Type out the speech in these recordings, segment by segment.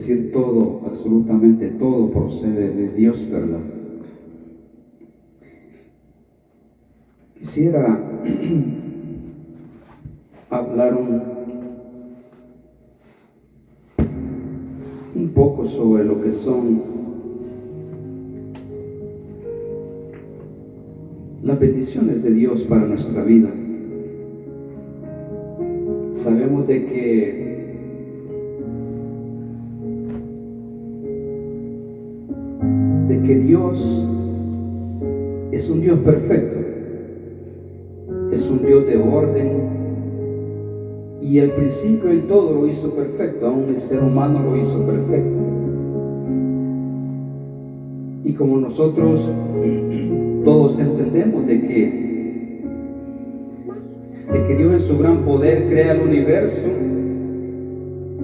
Decir todo, absolutamente todo procede de Dios, ¿verdad? Quisiera hablar un poco sobre lo que son las bendiciones de Dios para nuestra vida. Sabemos de que Dios es un Dios perfecto, es un Dios de orden, y al principio Él todo lo hizo perfecto, aún el ser humano lo hizo perfecto. Y como nosotros todos entendemos de que Dios en su gran poder crea el universo,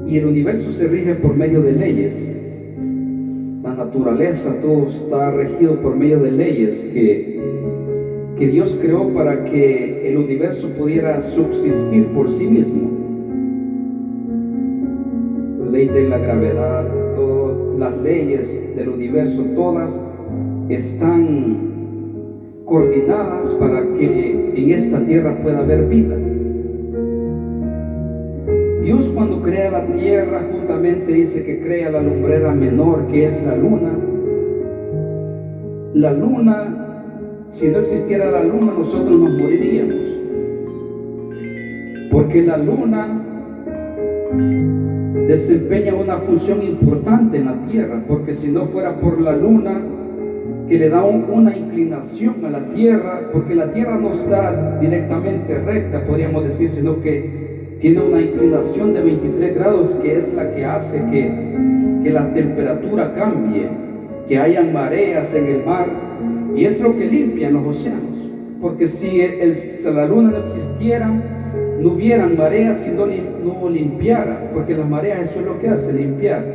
y el universo se rige por medio de leyes. La naturaleza, todo está regido por medio de leyes que Dios creó para que el universo pudiera subsistir por sí mismo. La ley de la gravedad, todas las leyes del universo, todas están coordinadas para que en esta tierra pueda haber vida. Dios, cuando crea la tierra, justamente dice que crea la lumbrera menor, que es la luna. La luna, si no existiera la luna, nosotros nos moriríamos, porque la luna desempeña una función importante en la tierra, porque si no fuera por la luna, que le da una inclinación a la tierra, porque la tierra no está directamente recta, podríamos decir, sino que tiene una inclinación de 23 grados, que es la que hace que la temperatura cambie, que hayan mareas en el mar, y es lo que limpia en los océanos. Porque si la luna no existiera, no hubieran mareas, si no limpiara, porque las mareas eso es lo que hace, limpiar.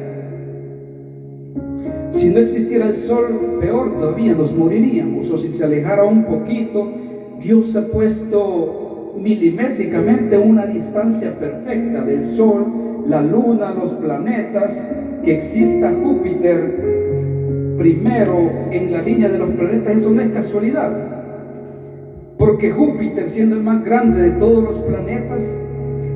Si no existiera el sol, peor todavía, nos moriríamos. O si se alejara un poquito, Dios ha puesto milimétricamente una distancia perfecta del sol, la luna, los planetas, que exista Júpiter primero en la línea de los planetas. Eso no es casualidad, porque Júpiter, siendo el más grande de todos los planetas,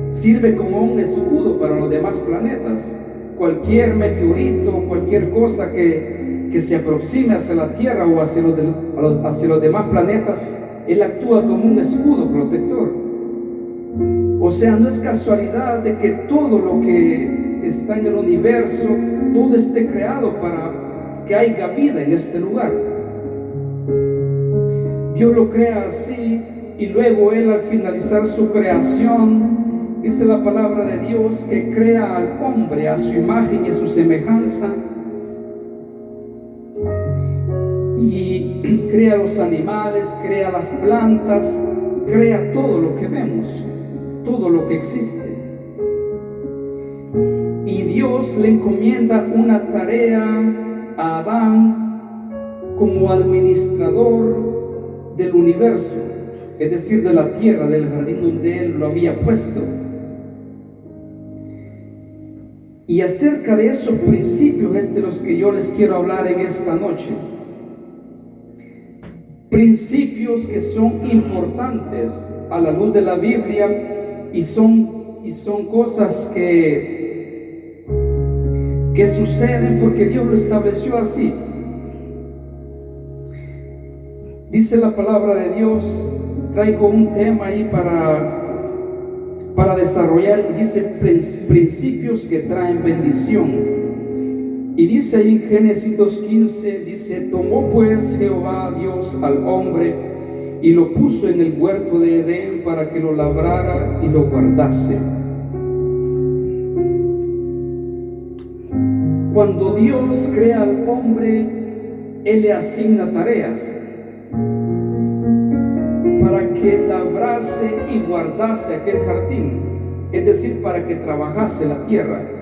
sirve como un escudo para los demás planetas. Cualquier meteorito, cualquier cosa que se aproxime hacia la Tierra o hacia los demás planetas, Él actúa como un escudo protector. O sea, no es casualidad de que todo lo que está en el universo, todo esté creado para que haya vida en este lugar. Dios lo crea así, y luego Él, al finalizar su creación, dice la palabra de Dios que crea al hombre a su imagen y a su semejanza, y crea los animales, crea las plantas, crea todo lo que vemos, todo lo que existe. Y Dios le encomienda una tarea a Adán como administrador del universo, es decir, de la tierra, del jardín donde Él lo había puesto. Y acerca de esos principios es de los que yo les quiero hablar en esta noche. Principios que son importantes a la luz de la Biblia, y son cosas que suceden porque Dios lo estableció así. Dice la palabra de Dios, traigo un tema ahí para desarrollar, y dice principios que traen bendición. Y dice ahí en Génesis 2:15, dice: tomó pues Jehová Dios al hombre y lo puso en el huerto de Edén para que lo labrara y lo guardase. Cuando Dios crea al hombre, Él le asigna tareas para que labrase y guardase aquel jardín, es decir, para que trabajase la tierra.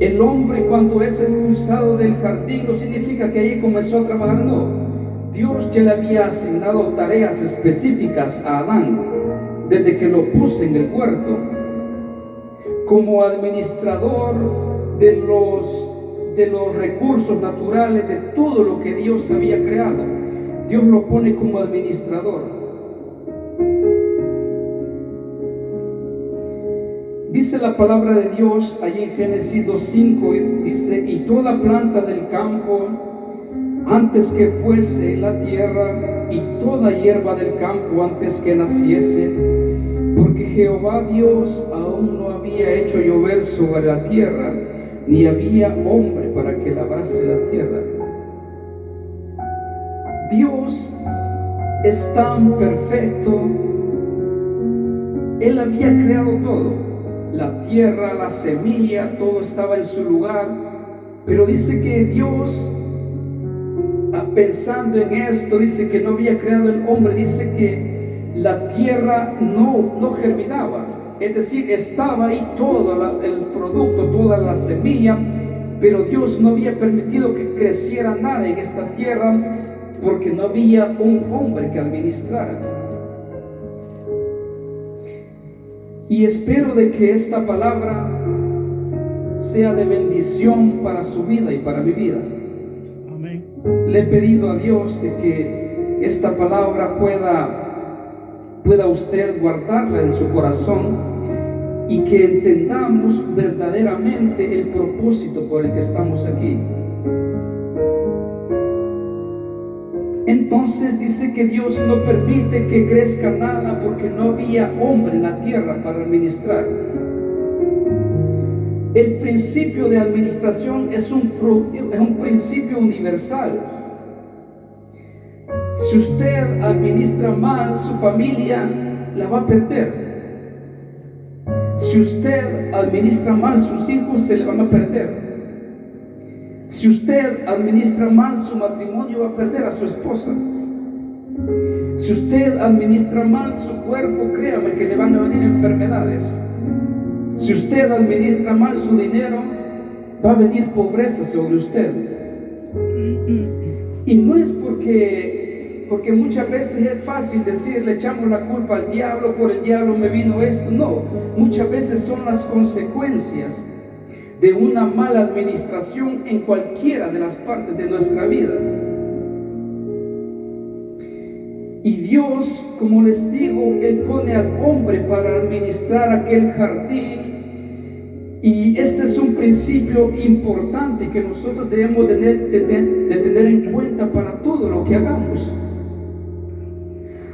El hombre, cuando es expulsado del jardín, no significa que allí comenzó a trabajar, no. Dios ya le había asignado tareas específicas a Adán desde que lo puso en el huerto. como administrador de los recursos naturales, de todo lo que Dios había creado. Dios lo pone como administrador. Dice la palabra de Dios allí en Génesis 2:5, dice: y toda planta del campo antes que fuese en la tierra, y toda hierba del campo antes que naciese, porque Jehová Dios aún no había hecho llover sobre la tierra, ni había hombre para que labrase la tierra. Dios es tan perfecto. Él había creado todo, la tierra, la semilla, todo estaba en su lugar. Pero dice que Dios, pensando en esto, dice que no había creado el hombre, dice que la tierra no germinaba. Es decir, estaba ahí todo el producto, toda la semilla, pero Dios no había permitido que creciera nada en esta tierra porque no había un hombre que administrara. Y espero de que esta palabra sea de bendición para su vida y para mi vida. Amén. Le he pedido a Dios de que esta palabra pueda usted guardarla en su corazón y que entendamos verdaderamente el propósito por el que estamos aquí. Entonces dice que Dios no permite que crezca nada porque no había hombre en la tierra para administrar. El principio de administración es un principio universal. Si usted administra mal, su familia la va a perder. Si usted administra mal, sus hijos se le van a perder. Si usted administra mal su matrimonio, va a perder a su esposa. Si usted administra mal su cuerpo, créame que le van a venir enfermedades. Si usted administra mal su dinero, va a venir pobreza sobre usted. Y no es porque muchas veces es fácil decir, le echamos la culpa al diablo, por el diablo me vino esto. No, muchas veces son las consecuencias de una mala administración en cualquiera de las partes de nuestra vida. Y Dios, como les digo, Él pone al hombre para administrar aquel jardín. Y este es un principio importante que nosotros debemos de tener en cuenta para todo lo que hagamos.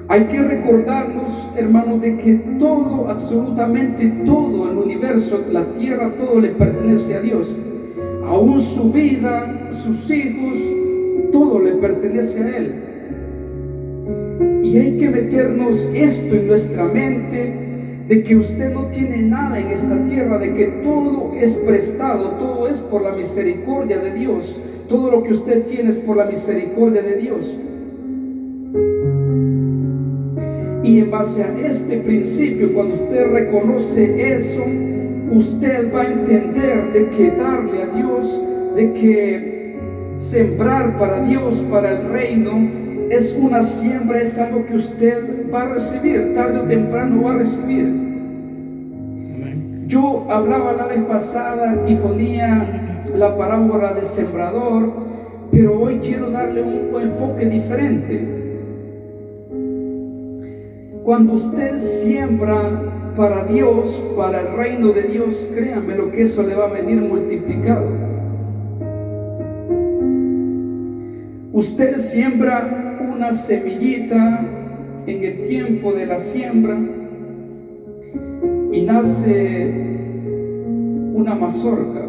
Hay que recordarnos, hermanos, de que todo, absolutamente todo el universo, la tierra, todo le pertenece a Dios. Aún su vida, sus hijos, todo le pertenece a Él. Y hay que meternos esto en nuestra mente, de que usted no tiene nada en esta tierra, de que todo es prestado, todo es por la misericordia de Dios. Todo lo que usted tiene es por la misericordia de Dios. Y en base a este principio, cuando usted reconoce eso, usted va a entender de que darle a Dios, de que sembrar para Dios, para el reino, es una siembra, es algo que usted va a recibir, tarde o temprano va a recibir. Yo hablaba la vez pasada y ponía la parábola del sembrador, pero hoy quiero darle un enfoque diferente. Cuando usted siembra para Dios, para el reino de Dios, créanme lo que eso le va a venir multiplicado. Usted siembra una semillita en el tiempo de la siembra y nace una mazorca.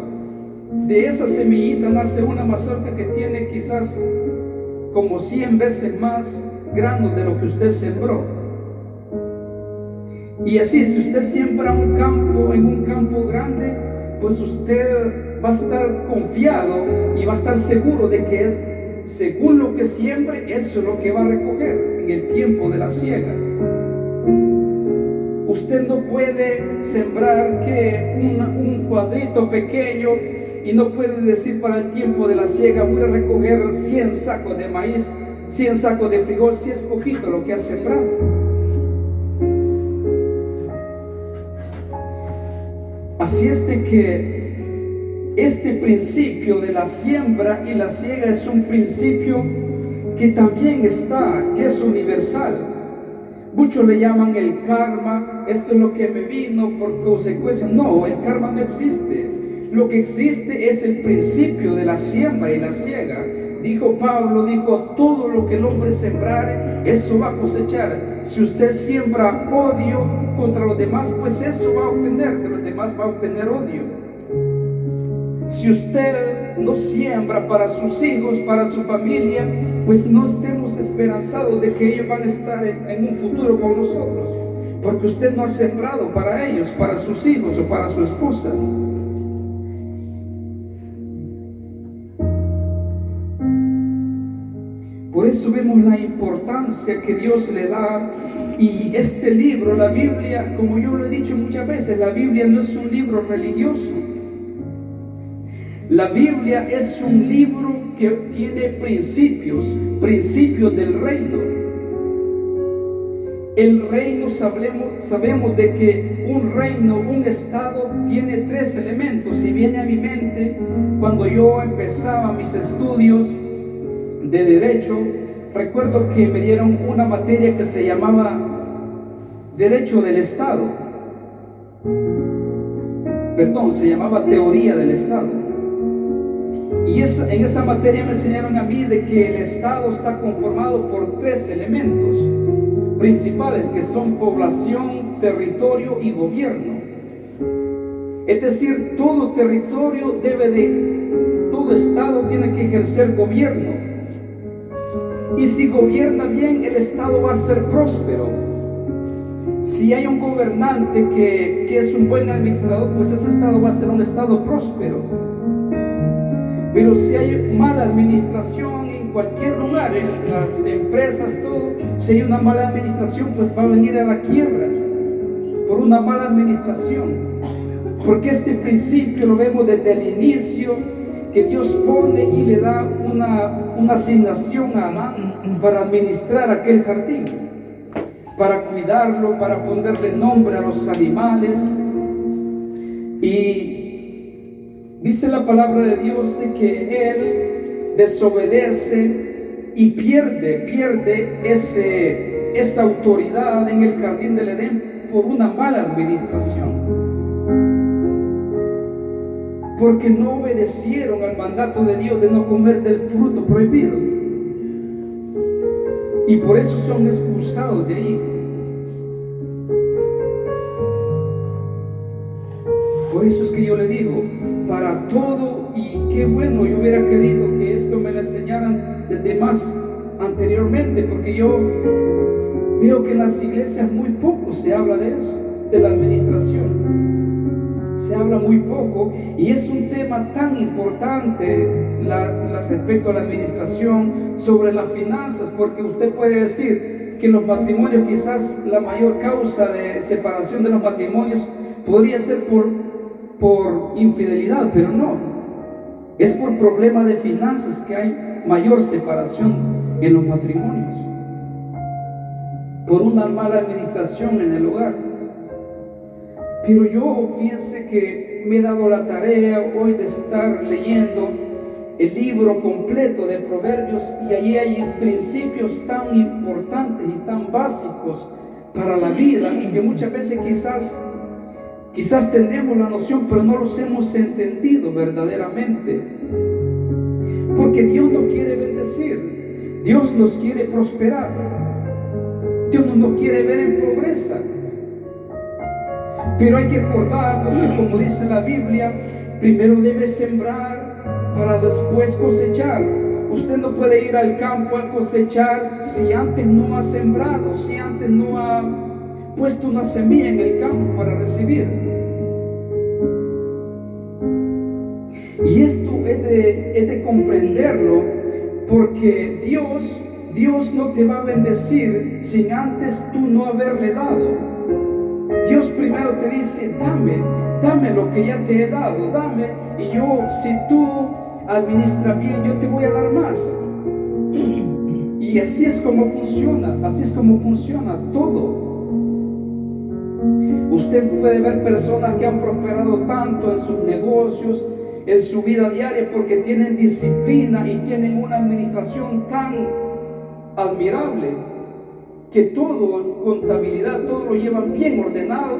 De esa semillita nace una mazorca que tiene quizás como 100 veces más granos de lo que usted sembró. Y así, si usted siembra en un campo grande, pues usted va a estar confiado y va a estar seguro de que según lo que siembre, eso es lo que va a recoger en el tiempo de la siega. Usted no puede sembrar un cuadrito pequeño y no puede decir para el tiempo de la siega voy a recoger 100 sacos de maíz, 100 sacos de frijol, si es poquito lo que ha sembrado. Así es de que este principio de la siembra y la siega es un principio que también está, que es universal. Muchos le llaman el karma, esto es lo que me vino por consecuencia. No, el karma no existe. Lo que existe es el principio de la siembra y la siega. Dijo Pablo, dijo, todo lo que el hombre sembrare, eso va a cosechar. Si usted siembra odio contra los demás, pues eso va a obtener, de los demás va a obtener odio. Si usted no siembra para sus hijos, para su familia, pues no estemos esperanzados de que ellos van a estar en un futuro con nosotros, porque usted no ha sembrado para ellos, para sus hijos o para su esposa. Por eso vemos la importancia que Dios le da. Y este libro, la Biblia, como yo lo he dicho muchas veces, la Biblia no es un libro religioso. La Biblia es un libro que tiene principios del reino. El reino, sabemos de que un reino, un estado, tiene 3 elementos. Y viene a mi mente cuando yo empezaba mis estudios de derecho, recuerdo que me dieron una materia que se llamaba Derecho del Estado. Perdón, se llamaba Teoría del Estado. Y en esa materia me enseñaron a mí de que el Estado está conformado por 3 elementos principales, que son población, territorio y gobierno. Es decir, todo territorio todo Estado tiene que ejercer gobierno. Y si gobierna bien, el Estado va a ser próspero. Si hay un gobernante que es un buen administrador, pues ese Estado va a ser un Estado próspero. Pero si hay mala administración en cualquier lugar, en las empresas, todo, si hay una mala administración, pues va a venir a la quiebra por una mala administración. Porque este principio lo vemos desde el inicio, que Dios pone y le da una asignación a Adán para administrar aquel jardín, para cuidarlo, para ponerle nombre a los animales. Y dice la palabra de Dios de que él desobedece y pierde esa autoridad en el jardín del Edén por una mala administración, porque no obedecieron al mandato de Dios de no comer del fruto prohibido, y por eso son expulsados de ahí. Por eso es que yo le digo, para todo, y qué bueno, yo hubiera querido que esto me lo enseñaran desde más anteriormente, porque yo veo que en las iglesias muy poco se habla de eso, de la administración. Se habla muy poco, y es un tema tan importante respecto a la administración, sobre las finanzas, porque usted puede decir que los matrimonios, quizás la mayor causa de separación de los matrimonios podría ser por infidelidad, pero no, es por problema de finanzas que hay mayor separación en los matrimonios, por una mala administración en el hogar. Pero yo, fíjense que me he dado la tarea hoy de estar leyendo el libro completo de Proverbios, y allí hay principios tan importantes y tan básicos para la vida, y que muchas veces quizás tenemos la noción, pero no los hemos entendido verdaderamente. Porque Dios nos quiere bendecir, Dios nos quiere prosperar, Dios no nos quiere ver en pobreza. Pero hay que acordarnos que, como dice la Biblia, primero debe sembrar para después cosechar. Usted no puede ir al campo a cosechar si antes no ha sembrado, si antes no ha puesto una semilla en el campo para recibir. Y esto es de comprenderlo, porque Dios no te va a bendecir sin antes tú no haberle dado. Dios primero te dice, dame lo que ya te he dado, dame, y yo, si tú administras bien, yo te voy a dar más. Y así es como funciona todo. Usted puede ver personas que han prosperado tanto en sus negocios, en su vida diaria, porque tienen disciplina y tienen una administración tan admirable, que todo, contabilidad, todo lo llevan bien ordenado.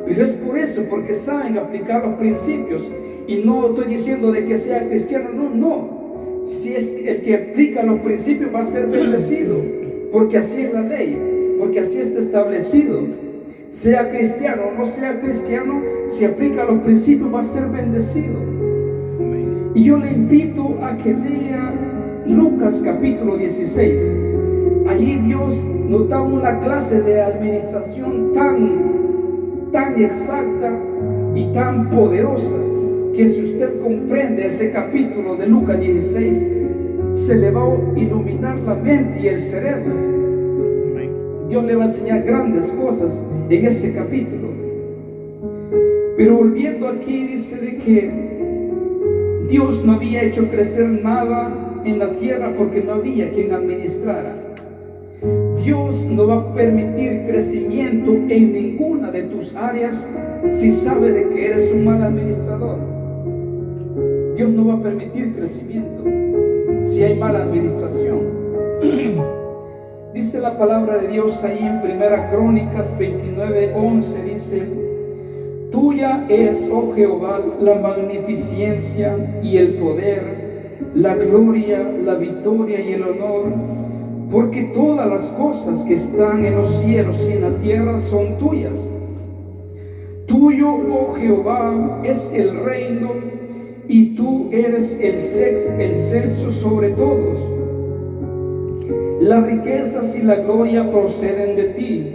Pero es por eso, porque saben aplicar los principios. Y no estoy diciendo de que sea cristiano, no. Si es el que aplica los principios, va a ser bendecido, porque así es la ley, porque así está establecido. Sea cristiano o no sea cristiano, si aplica los principios, va a ser bendecido. Y yo le invito a que lea Lucas capítulo 16. Allí Dios nos da una clase de administración tan exacta y tan poderosa, que si usted comprende ese capítulo de Lucas 16, se le va a iluminar la mente y el cerebro. Dios le va a enseñar grandes cosas en ese capítulo. Pero volviendo aquí, dice de que Dios no había hecho crecer nada en la tierra porque no había quien administrara. Dios no va a permitir crecimiento en ninguna de tus áreas si sabe de que eres un mal administrador. Dios no va a permitir crecimiento si hay mala administración. Dice la palabra de Dios ahí en Primera Crónicas 29:11, dice: tuya es, oh Jehová, la magnificencia y el poder, la gloria, la victoria y el honor, porque todas las cosas que están en los cielos y en la tierra son tuyas. Tuyo, oh Jehová, es el reino, y tú eres el excelso sobre todos. Las riquezas y la gloria proceden de ti,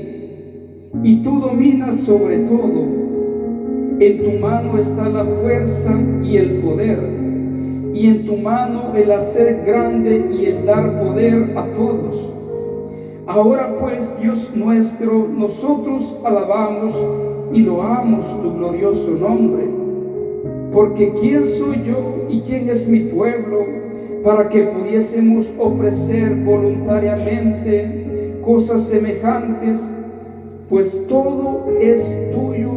y tú dominas sobre todo. En tu mano está la fuerza y el poder, y en tu mano el hacer grande y el dar poder a todos. Ahora pues, Dios nuestro, nosotros alabamos y loamos tu glorioso nombre, porque ¿quién soy yo y quién es mi pueblo para que pudiésemos ofrecer voluntariamente cosas semejantes? Pues todo es tuyo,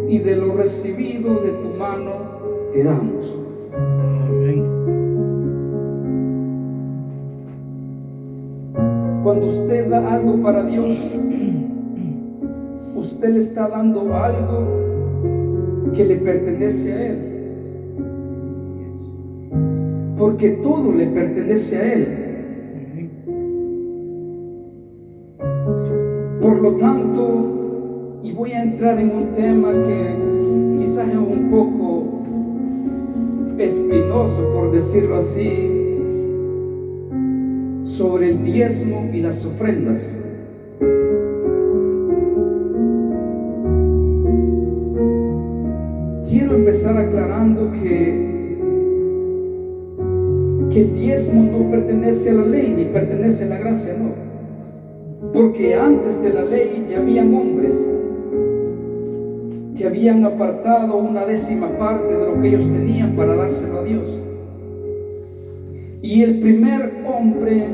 y de lo recibido de tu mano te damos. Amén. Cuando usted da algo para Dios, usted le está dando algo que le pertenece a Él, porque todo le pertenece a Él. Por lo tanto, y voy a entrar en un tema que quizás es un poco espinoso, por decirlo así, sobre el diezmo y las ofrendas. Quiero empezar aclarando que el diezmo no pertenece a la ley ni pertenece a la gracia, no. Porque antes de la ley ya habían hombres que habían apartado una 10ª parte de lo que ellos tenían para dárselo a Dios. Y el primer hombre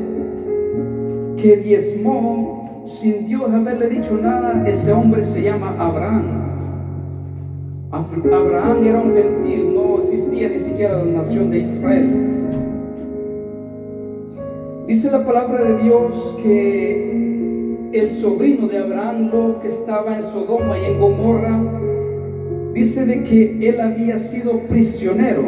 que diezmó sin Dios haberle dicho nada, ese hombre se llama Abraham. Abraham era un gentil, no existía ni siquiera la nación de Israel. Dice la palabra de Dios que el sobrino de Abraham, Lot, que estaba en Sodoma y en Gomorra, dice de que él había sido prisionero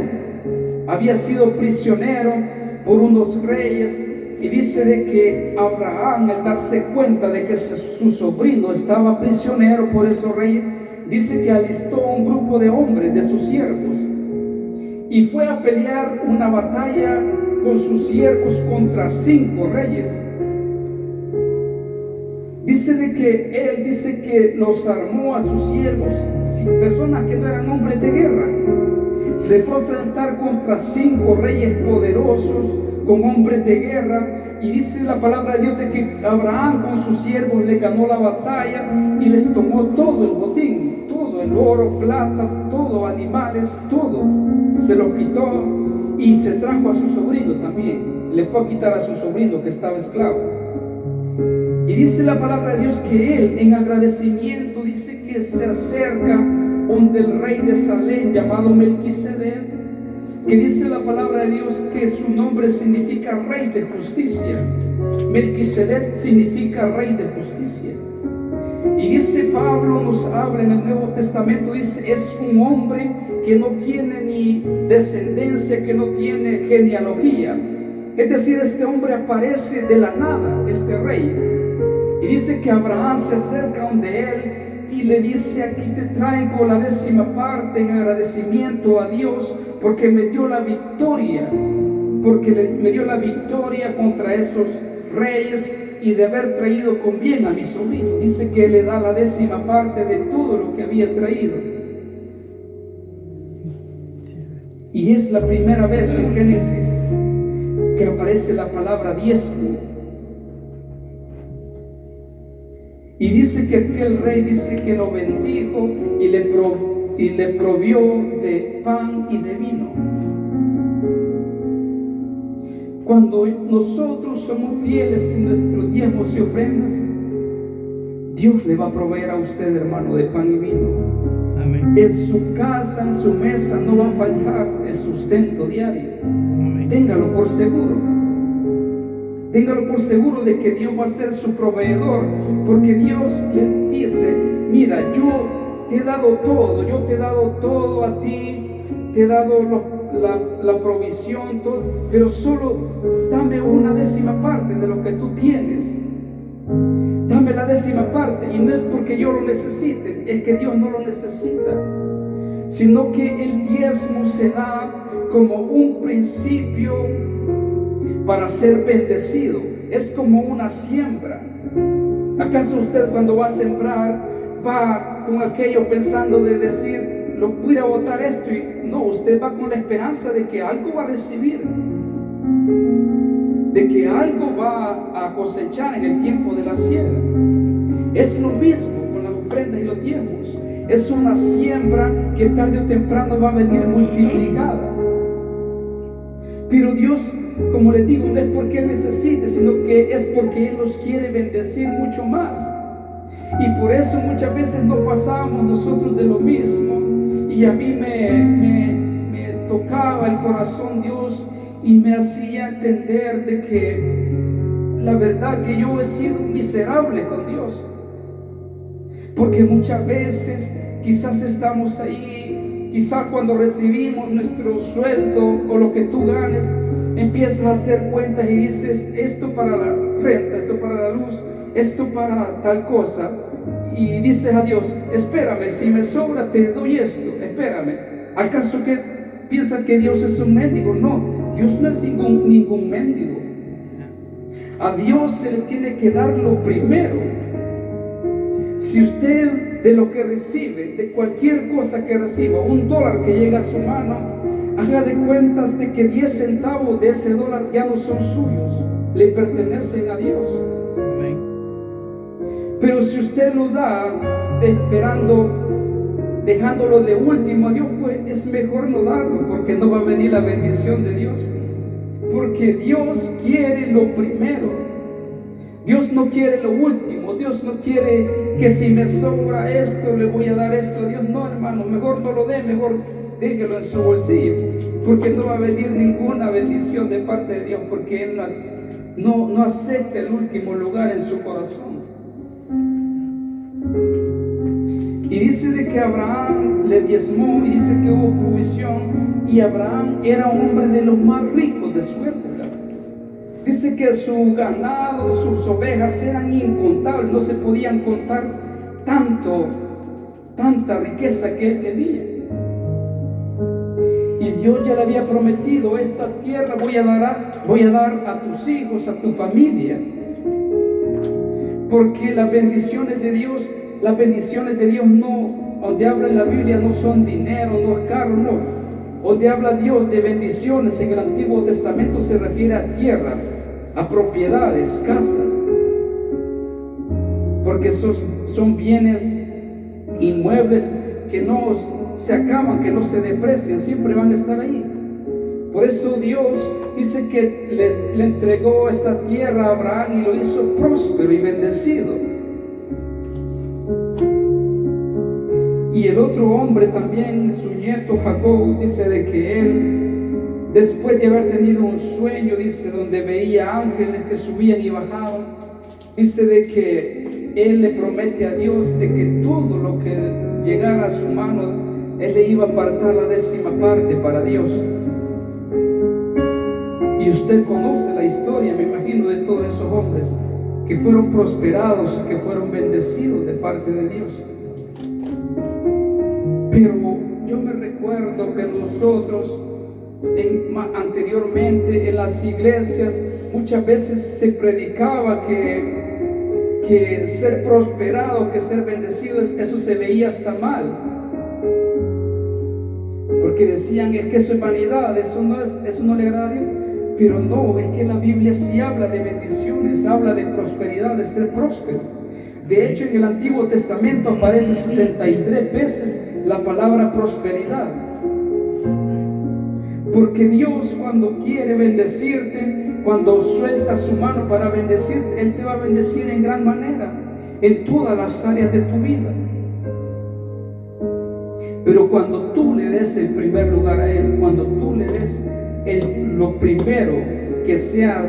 por unos reyes, y dice de que Abraham, al darse cuenta de que su sobrino estaba prisionero por esos reyes, dice que alistó un grupo de hombres, de sus siervos, y fue a pelear una batalla con sus siervos contra 5 reyes. Dice de que él dice que los armó a sus siervos, personas que no eran hombres de guerra. Se fue a enfrentar contra 5 reyes poderosos con hombres de guerra, y dice la palabra de Dios de que Abraham con sus siervos le ganó la batalla y les tomó todo el botín, todo el oro, plata, todo, animales, todo se los quitó, y se trajo a su sobrino también. Le fue a quitar a su sobrino que estaba esclavo. Y dice la palabra de Dios que él, en agradecimiento, dice que se acerca donde el rey de Salem llamado Melquisedec, que dice la palabra de Dios que su nombre significa rey de justicia. Melquisedec significa rey de justicia. Y dice Pablo, nos habla en el Nuevo Testamento, dice, es un hombre que no tiene ni descendencia, que no tiene genealogía. Es decir, este hombre aparece de la nada, este rey. Y dice que Abraham se acerca donde él y le dice, aquí te traigo la 10ª en agradecimiento a Dios porque me dio la victoria, me dio la victoria contra esos reyes y de haber traído con bien a mi sobrino. Dice que le da la 10ª de todo lo que había traído. Y es la primera vez en Génesis que aparece la palabra diezmo. Y dice que aquel rey dice que lo bendijo y le provió de pan y de vino. Cuando nosotros somos fieles en nuestros diezmos y ofrendas, Dios le va a proveer a usted, hermano, de pan y vino. Amén. En su casa, en su mesa no va a faltar el sustento diario. Amén. Téngalo por seguro. Téngalo por seguro de que Dios va a ser su proveedor, porque Dios le dice, mira, yo te he dado todo, yo te he dado todo a ti, te he dado la provisión, todo, pero solo dame una 10ª de lo que tú tienes. Dame la 10ª, y no es porque yo lo necesite, es que Dios no lo necesita, sino que el diezmo se da como un principio para ser bendecido. Es como una siembra. ¿Acaso usted cuando va a sembrar va con aquello pensando de decir, lo voy a botar esto? Y no, usted va con la esperanza de que algo va a recibir, de que algo va a cosechar en el tiempo de la siega. Es lo mismo con las ofrendas y los diezmos. Es una siembra que tarde o temprano va a venir multiplicada. Pero Dios, como les digo, no es porque Él necesite, sino que es porque Él nos quiere bendecir mucho más. Y por eso muchas veces no pasamos nosotros de lo mismo. Y a mí me tocaba el corazón Dios y me hacía entender de que la verdad que yo he sido miserable con Dios. Porque muchas veces quizás estamos ahí, quizás cuando recibimos nuestro sueldo o lo que tú ganes, empiezas a hacer cuentas y dices, esto para la renta, esto para la luz, esto para tal cosa. Y dices a Dios, espérame, si me sobra te doy esto, espérame. ¿Acaso que piensa que Dios es un mendigo? No, Dios no es ningún mendigo. A Dios se le tiene que dar lo primero. Si usted de lo que recibe, de cualquier cosa que reciba, $1 que llega a su mano, haga de cuentas de que 10 centavos de ese dólar ya no son suyos, le pertenecen a Dios. Amén. Pero si usted lo da esperando, dejándolo de último a Dios, pues es mejor no darlo, porque no va a venir la bendición de Dios. Porque Dios quiere lo primero. Dios no quiere lo último. Dios no quiere que si me sobra esto, le voy a dar esto a Dios. No, hermano, mejor no lo dé, mejor déjelo en su bolsillo, porque no va a venir ninguna bendición de parte de Dios, porque Él no acepta el último lugar en su corazón. Y dice de que Abraham le diezmó, y dice que hubo provisión, y Abraham era un hombre de los más ricos de su época. Dice que su ganado, sus ovejas eran incontables, no se podían contar tanta riqueza que él tenía. Y Dios ya le había prometido, esta tierra voy a dar a tus hijos, a tu familia. Porque las bendiciones de Dios no, donde habla en la Biblia, no son dinero, no es carro, no. Donde habla Dios de bendiciones en el Antiguo Testamento se refiere a tierra, a propiedades, casas, porque esos son bienes inmuebles que no se acaban, que no se deprecian, siempre van a estar ahí. Por eso Dios dice que le entregó esta tierra a Abraham y lo hizo próspero y bendecido. El otro hombre también, su nieto Jacob, dice de que él, después de haber tenido un sueño, dice, donde veía ángeles que subían y bajaban, dice de que él le promete a Dios de que todo lo que llegara a su mano, él le iba a apartar la 10ª parte para Dios. Y usted conoce la historia, me imagino, de todos esos hombres que fueron prosperados y que fueron bendecidos de parte de Dios. Pero yo me recuerdo que nosotros anteriormente en las iglesias muchas veces se predicaba que ser prosperado, que ser bendecido, eso se veía hasta mal, porque decían es que eso es vanidad, eso no le agrada a Dios. Pero no, es que la Biblia sí habla de bendiciones, habla de prosperidad, de ser próspero. De hecho, en el Antiguo Testamento aparece 63 veces la palabra prosperidad. Porque Dios, cuando quiere bendecirte, cuando suelta su mano para bendecirte, Él te va a bendecir en gran manera, en todas las áreas de tu vida. Pero cuando tú le des el primer lugar a Él, cuando tú le des lo primero, que seas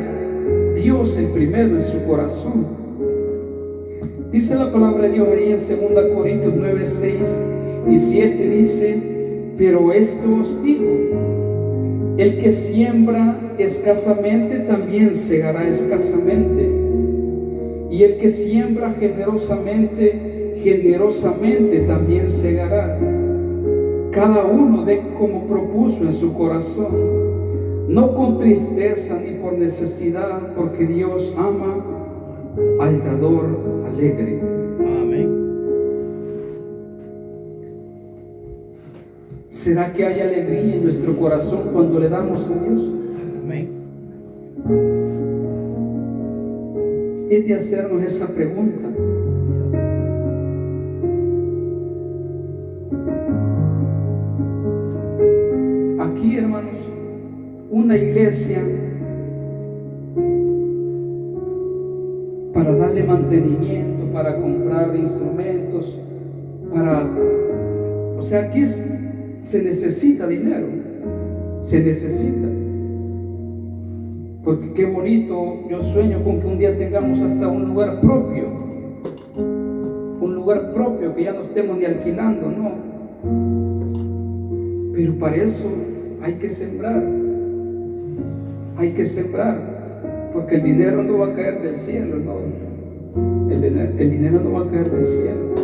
Dios el primero en su corazón. Dice la palabra de Dios ahí en 2 Corintios 9, 6 y 7, dice: pero esto os digo, el que siembra escasamente también segará escasamente, y el que siembra generosamente, generosamente también segará. Cada uno dé como propuso en su corazón, no con tristeza ni por necesidad, porque Dios ama al dador alegre. Amén. ¿Será que hay alegría en nuestro corazón cuando le damos a Dios? Amén. Es de hacernos esa pregunta. Aquí, hermanos, una iglesia, para darle mantenimiento, para comprar instrumentos, o sea, aquí se necesita dinero, se necesita. Porque qué bonito, yo sueño con que un día tengamos hasta un lugar propio que ya no estemos ni alquilando, no. Pero para eso hay que sembrar, porque el dinero no va a caer del cielo, no. El dinero no va a caer del cielo.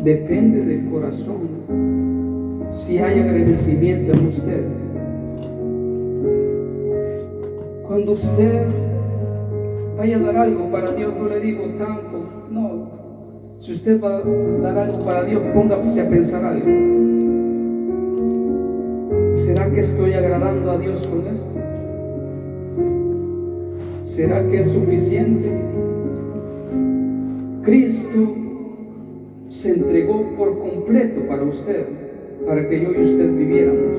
Depende del corazón, si hay agradecimiento en usted. Cuando usted vaya a dar algo para Dios, no le digo tanto, no. Si usted va a dar algo para Dios, póngase a pensar algo. ¿Será que estoy agradando a Dios con esto? ¿Será que es suficiente? Cristo se entregó por completo para usted, para que yo y usted viviéramos.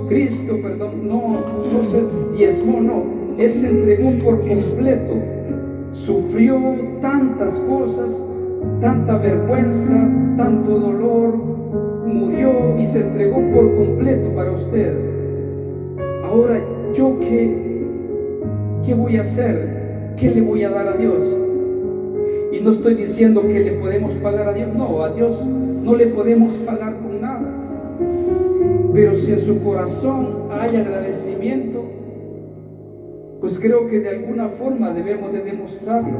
Cristo, no se diezmó, no, Él se entregó por completo. Sufrió tantas cosas, tanta vergüenza, tanto dolor, murió y se entregó por completo para usted. Ahora, ¿yo qué voy a hacer? ¿Qué le voy a dar a Dios? Y no estoy diciendo que le podemos pagar a Dios, no, a Dios no le podemos pagar con nada. Pero si en su corazón hay agradecimiento, pues creo que de alguna forma debemos de demostrarlo.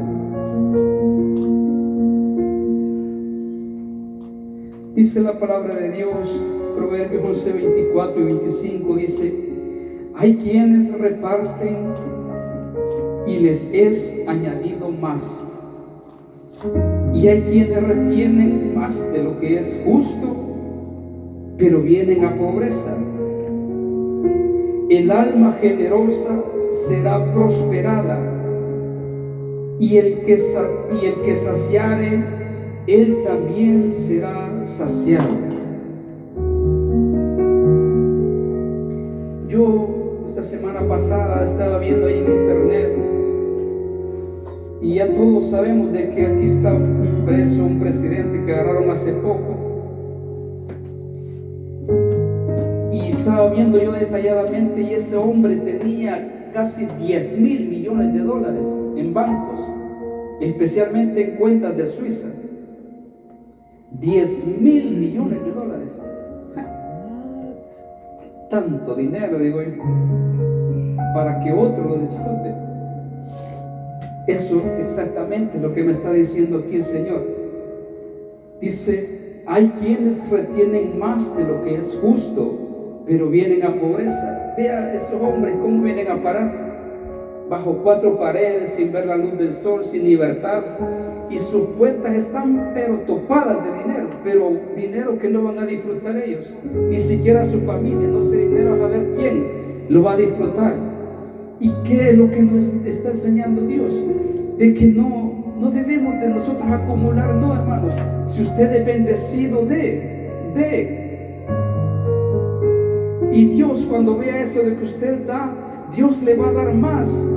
Dice la palabra de Dios, Proverbios 11, 24 y 25, dice: hay quienes reparten y les es añadido más, y hay quienes retienen más de lo que es justo, pero vienen a pobreza. El alma generosa será prosperada, y el que saciare, él también será saciado. Yo esta semana pasada estaba viendo ahí en internet Y ya todos sabemos de que aquí está preso un presidente que agarraron hace poco. Y estaba viendo yo detalladamente, y ese hombre tenía casi 10.000 millones de dólares en bancos, especialmente en cuentas de Suiza. 10.000 millones de dólares. Tanto dinero, digo yo, para que otro lo disfrute. Eso es exactamente lo que me está diciendo aquí el Señor. Dice, hay quienes retienen más de lo que es justo, pero vienen a pobreza. Vea esos hombres cómo vienen a parar, bajo 4 paredes, sin ver la luz del sol, sin libertad, y sus cuentas están pero topadas de dinero, pero dinero que no van a disfrutar ellos, ni siquiera su familia. No sé, dinero a ver quién lo va a disfrutar. ¿Y qué es lo que nos está enseñando Dios? De que no debemos de nosotros acumular, no, hermanos. Si usted es bendecido, y Dios, cuando vea eso de que usted da, Dios le va a dar más.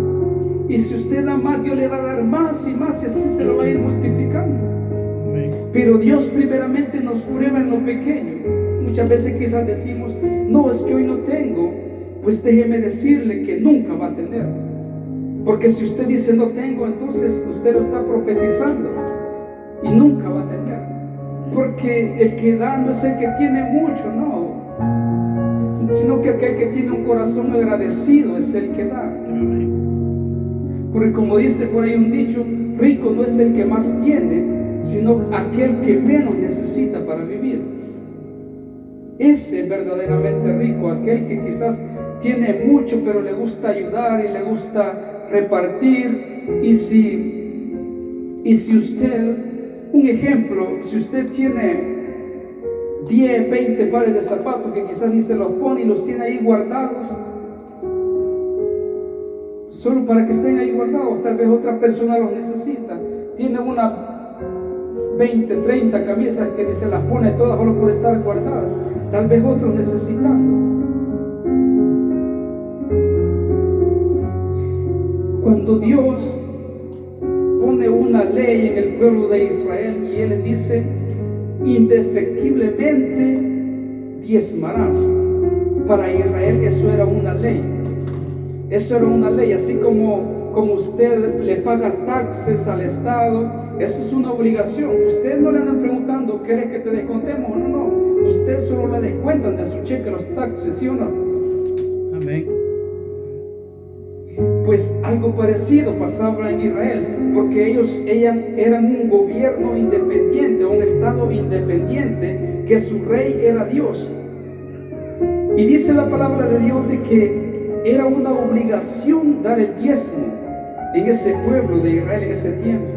Y si usted da más, Dios le va a dar más y más, y así se lo va a ir multiplicando. Pero Dios primeramente nos prueba en lo pequeño. Muchas veces quizás decimos, no, es que hoy no tengo. Pues déjeme decirle que nunca va a tener. Porque si usted dice no tengo, entonces usted lo está profetizando y nunca va a tener. Porque el que da no es el que tiene mucho, no, sino que aquel que tiene un corazón agradecido es el que da. Porque como dice por ahí un dicho, rico no es el que más tiene, sino aquel que menos necesita para vivir. Ese es verdaderamente rico, aquel que quizás tiene mucho, pero le gusta ayudar y le gusta repartir. Y si usted, un ejemplo, si usted tiene 10, 20 pares de zapatos que quizás ni se los pone y los tiene ahí guardados, solo para que estén ahí guardados, tal vez otra persona los necesita. Tiene una 20, 30 camisas que ni se las pone todas solo por estar guardadas, tal vez otros necesitando. Cuando Dios pone una ley en el pueblo de Israel y Él les dice, indefectiblemente diezmarás, para Israel eso era una ley. Eso era una ley, así como usted le paga taxes al Estado, eso es una obligación. Usted no le andan preguntando, ¿quieres que te descontemos o no? Usted solo le descuentan de su cheque los taxes, ¿sí o no? Amén. Pues algo parecido pasaba en Israel, porque ellos eran un gobierno independiente, un estado independiente, que su rey era Dios. Y dice la palabra de Dios de que era una obligación dar el diezmo en ese pueblo de Israel en ese tiempo.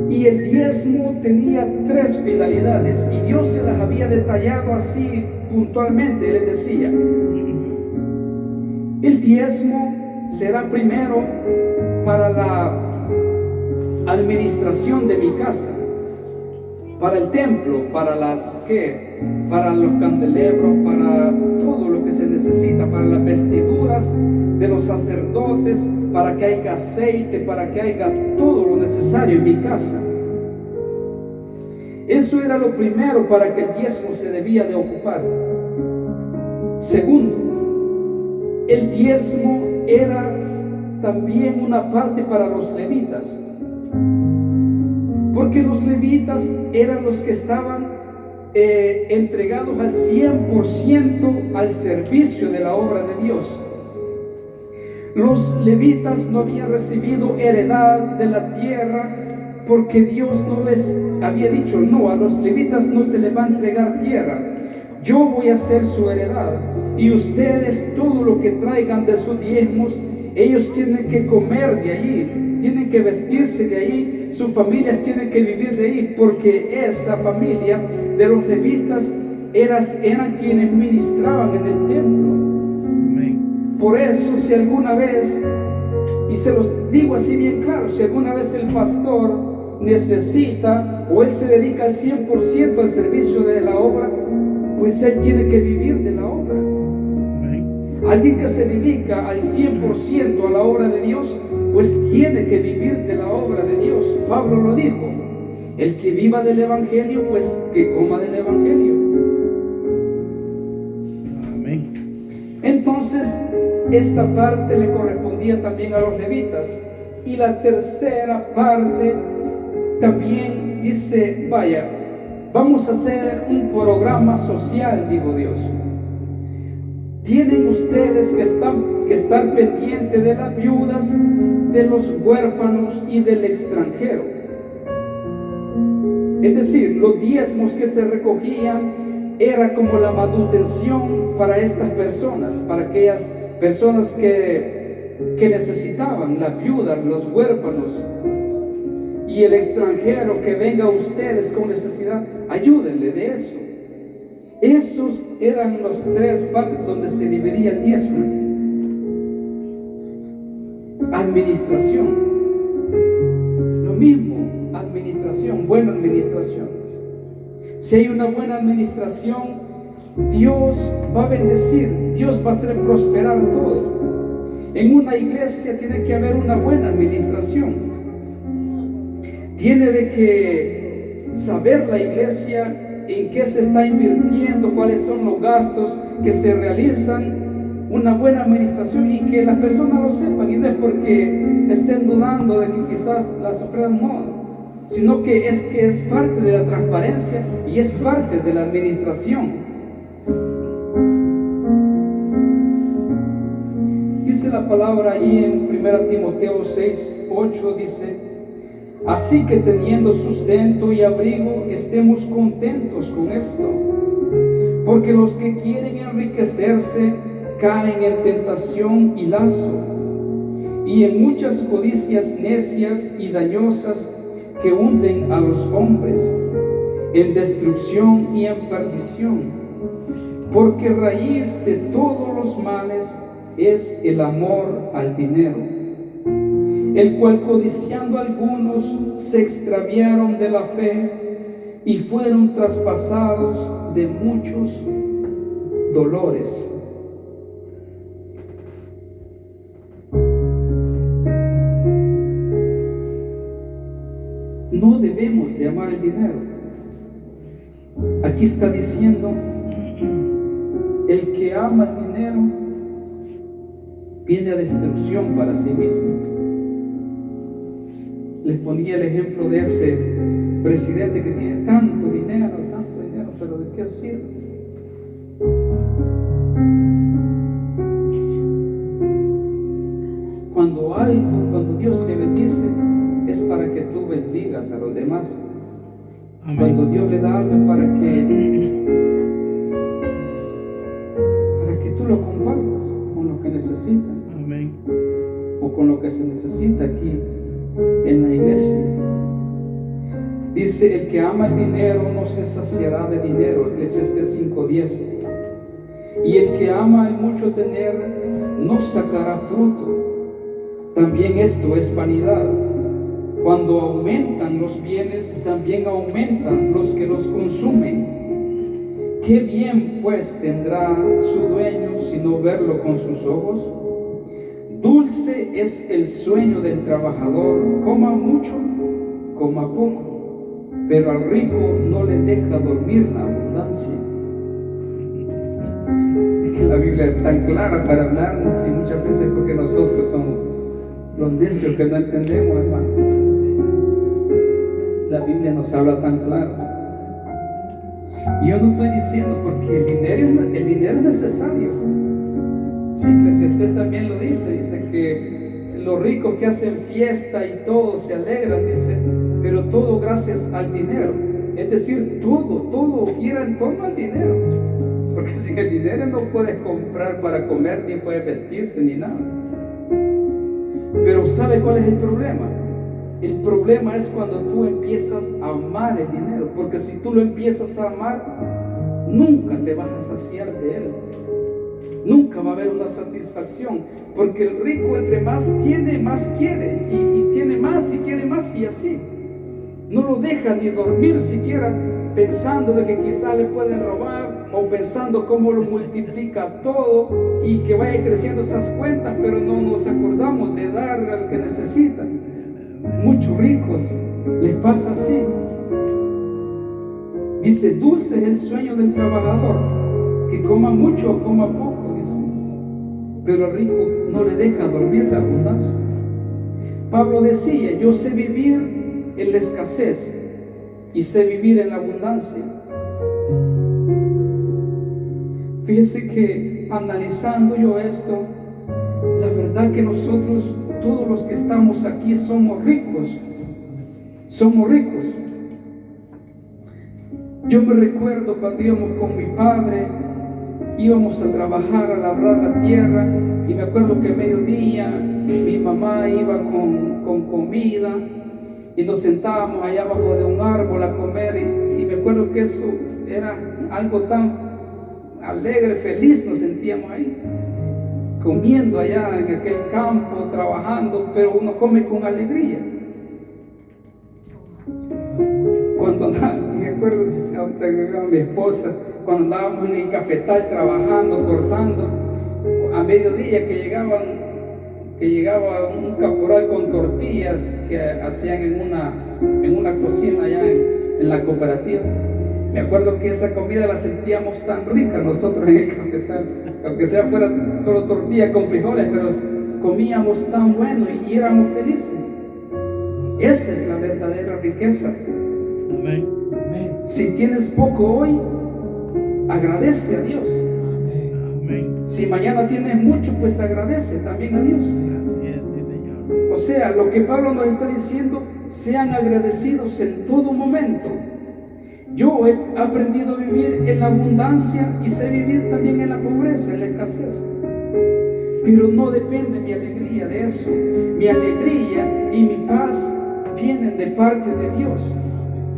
Y el diezmo tenía 3 finalidades, y Dios se las había detallado así puntualmente. Él les decía, el diezmo será primero para la administración de mi casa, para el templo, para los candelabros, para todo lo que se necesita, para las vestiduras de los sacerdotes, para que haya aceite, para que haya todo lo necesario en mi casa. Eso era lo primero para que el diezmo se debía de ocupar. Segundo, el diezmo era también una parte para los levitas, porque los levitas eran los que estaban entregados al 100% al servicio de la obra de Dios. Los levitas no habían recibido heredad de la tierra, porque Dios no les había dicho, no, a los levitas no se les va a entregar tierra, yo voy a ser su heredad, y ustedes todo lo que traigan de sus diezmos, ellos tienen que comer de allí, tienen que vestirse de allí, sus familias tienen que vivir de ahí, porque esa familia de los levitas eran quienes ministraban en el templo. Por eso, si alguna vez, y se los digo así bien claro, si alguna vez el pastor necesita o él se dedica al 100% al servicio de la obra, pues él tiene que vivir de la obra. Alguien que se dedica al 100% a la obra de Dios, pues tiene que vivir de la obra de Dios. Pablo lo dijo: el que viva del Evangelio, pues que coma del Evangelio. Amén. Entonces, esta parte le correspondía también a los levitas. Y la tercera parte también dice: vaya, vamos a hacer un programa social, dijo Dios. Tienen ustedes que estar pendientes de las viudas, de los huérfanos y del extranjero. Es decir, los diezmos que se recogían era como la manutención para estas personas, para aquellas personas que necesitaban, las viudas, los huérfanos y el extranjero que venga a ustedes con necesidad, ayúdenle de eso. Esos eran los tres partes donde se dividía el diezmo. Administración, lo mismo, administración, buena administración. Si hay una buena administración, Dios va a bendecir, Dios va a hacer prosperar todo. En una iglesia tiene que haber una buena administración. Tiene de que saber la iglesia en qué se está invirtiendo, cuáles son los gastos que se realizan, una buena administración, y que las personas lo sepan, y no es porque estén dudando de que quizás las ofrendas no, sino que es parte de la transparencia y es parte de la administración. Dice la palabra ahí en 1 Timoteo 6:8, dice: así que teniendo sustento y abrigo, estemos contentos con esto, porque los que quieren enriquecerse caen en tentación y lazo, y en muchas codicias necias y dañosas que hunden a los hombres en destrucción y en perdición, porque raíz de todos los males es el amor al dinero, el cual codiciando algunos se extraviaron de la fe y fueron traspasados de muchos dolores. No debemos de amar el dinero. Aquí está diciendo: el que ama el dinero viene a destrucción para sí mismo. Les ponía el ejemplo de ese presidente que tiene tanto dinero, pero ¿de qué sirve? Cuando Dios te bendice, es para que tú bendigas a los demás. Amén. Cuando Dios le da algo es para que tú lo compartas con los que necesitan. Amén. O con lo que se necesita aquí en la iglesia. Dice: el que ama el dinero no se saciará de dinero, Eclesiastés 5:10. Y el que ama el mucho tener no sacará fruto. También esto es vanidad. Cuando aumentan los bienes, también aumentan los que los consumen. ¿Qué bien pues tendrá su dueño si no verlo con sus ojos? Dulce es el sueño del trabajador, coma mucho, coma poco, pero al rico no le deja dormir la abundancia. Es que la Biblia es tan clara para hablarnos, y muchas veces porque nosotros somos los necios que no entendemos, hermano. La Biblia nos habla tan claro. Y yo no estoy diciendo porque el dinero es necesario. Sí, Eclesiastés también lo dice que los ricos que hacen fiesta y todo se alegran, dice, pero todo gracias al dinero. Es decir, todo gira en torno al dinero, porque sin el dinero no puedes comprar para comer, ni puedes vestirte, ni nada. Pero ¿sabe cuál es el problema? El problema es cuando tú empiezas a amar el dinero, porque si tú lo empiezas a amar, nunca te vas a saciar de él. Nunca va a haber una satisfacción, porque el rico entre más tiene, más quiere, y tiene más y quiere más, y así. No lo deja ni dormir siquiera, pensando de que quizás le pueden robar, o pensando cómo lo multiplica todo y que vaya creciendo esas cuentas, pero no nos acordamos de dar al que necesita. Muchos ricos les pasa así. Dice, dulce es el sueño del trabajador, que coma mucho o coma poco, dice, pero al rico no le deja dormir la abundancia. Pablo decía, yo sé vivir en la escasez y sé vivir en la abundancia. Fíjese que analizando yo esto, la verdad que nosotros, todos los que estamos aquí, somos ricos. Somos ricos. Yo me recuerdo cuando íbamos con mi padre, íbamos a trabajar, a labrar la tierra, y me acuerdo que a mediodía mi mamá iba con comida y nos sentábamos allá abajo de un árbol a comer, y me acuerdo que eso era algo tan alegre, feliz nos sentíamos ahí, comiendo allá en aquel campo, trabajando, pero uno come con alegría. Cuando me acuerdo, ahorita que veo a mi esposa, cuando andábamos en el cafetal trabajando, cortando, a mediodía que llegaba un caporal con tortillas que hacían en una cocina allá en la cooperativa. Me acuerdo que esa comida la sentíamos tan rica nosotros en el cafetal, aunque sea fuera solo tortilla con frijoles, pero comíamos tan bueno y éramos felices. Esa es la verdadera riqueza. Amén. Si tienes poco hoy, agradece a Dios. Amén. Si mañana tienes mucho, pues agradece también a Dios. Así es, sí, Señor. O sea, lo que Pablo nos está diciendo, sean agradecidos en todo momento. Yo he aprendido a vivir en la abundancia y sé vivir también en la pobreza, en la escasez. Pero no depende mi alegría de eso. Mi alegría y mi paz vienen de parte de Dios.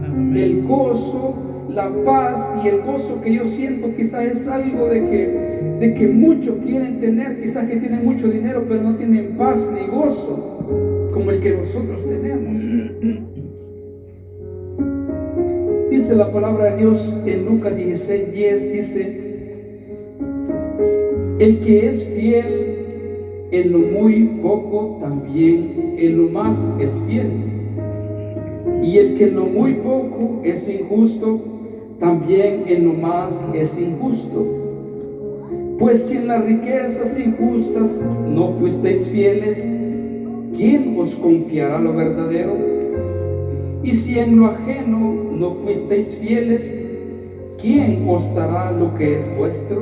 Amén. El gozo, la paz y el gozo que yo siento quizás es algo de que muchos quieren tener, quizás que tienen mucho dinero pero no tienen paz ni gozo como el que nosotros tenemos. Dice la palabra de Dios en Lucas 16:10, dice, el que es fiel en lo muy poco, también en lo más es fiel. Y el que en lo muy poco es injusto, también en lo más es injusto. Pues si en las riquezas injustas no fuisteis fieles, ¿quién os confiará lo verdadero? Y si en lo ajeno no fuisteis fieles, ¿quién os dará lo que es vuestro?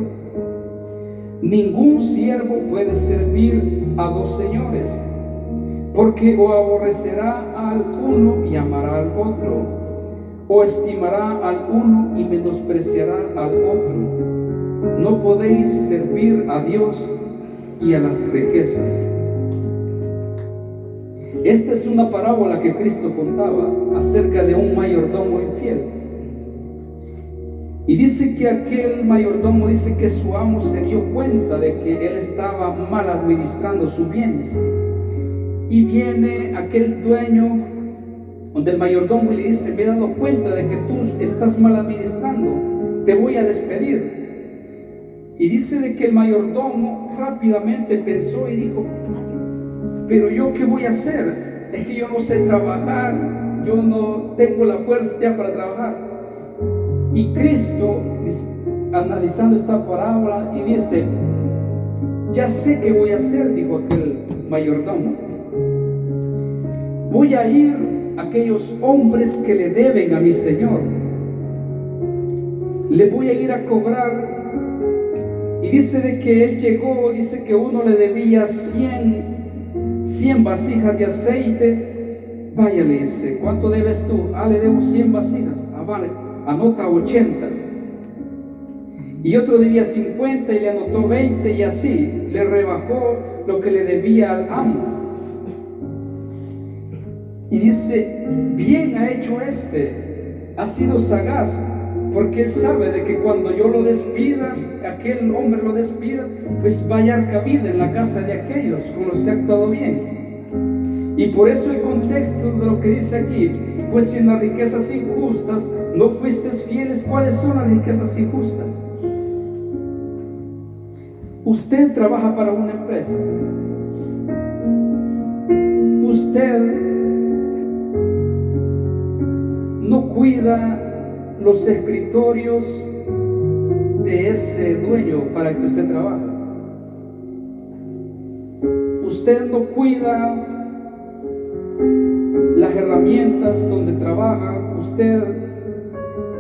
Ningún siervo puede servir a dos señores, porque o aborrecerá al uno y amará al otro, o estimará al uno y menospreciará al otro. No podéis servir a Dios y a las riquezas. Esta es una parábola que Cristo contaba acerca de un mayordomo infiel. Y dice que aquel mayordomo, dice que su amo se dio cuenta de que él estaba mal administrando sus bienes. Y viene aquel dueño donde el mayordomo y le dice, me he dado cuenta de que tú estás mal administrando, te voy a despedir. Y dice de que el mayordomo rápidamente pensó y dijo, pero yo qué voy a hacer, es que yo no sé trabajar, yo no tengo la fuerza ya para trabajar. Y Cristo, analizando esta parábola, y dice, ya sé qué voy a hacer, dijo aquel mayordomo. Voy a ir a aquellos hombres que le deben a mi Señor, le voy a ir a cobrar. Y dice de que él llegó, dice que uno le debía 100 vasijas de aceite. Vaya, le dice, ¿cuánto debes tú? Le debo 100 vasijas. Vale, anota 80. Y otro debía 50 y le anotó 20, y así le rebajó lo que le debía al amo. Y dice, bien ha hecho ha sido sagaz, porque él sabe de que cuando yo lo despida, aquel hombre lo despida, pues va a hallar cabida en la casa de aquellos con los que ha actuado bien. Y por eso el contexto de lo que dice aquí, pues si en las riquezas injustas no fuisteis fieles, ¿cuáles son las riquezas injustas? Usted trabaja para una empresa. Usted no cuida los escritorios de ese dueño para que usted trabaje. Usted no cuida las herramientas donde trabaja. Usted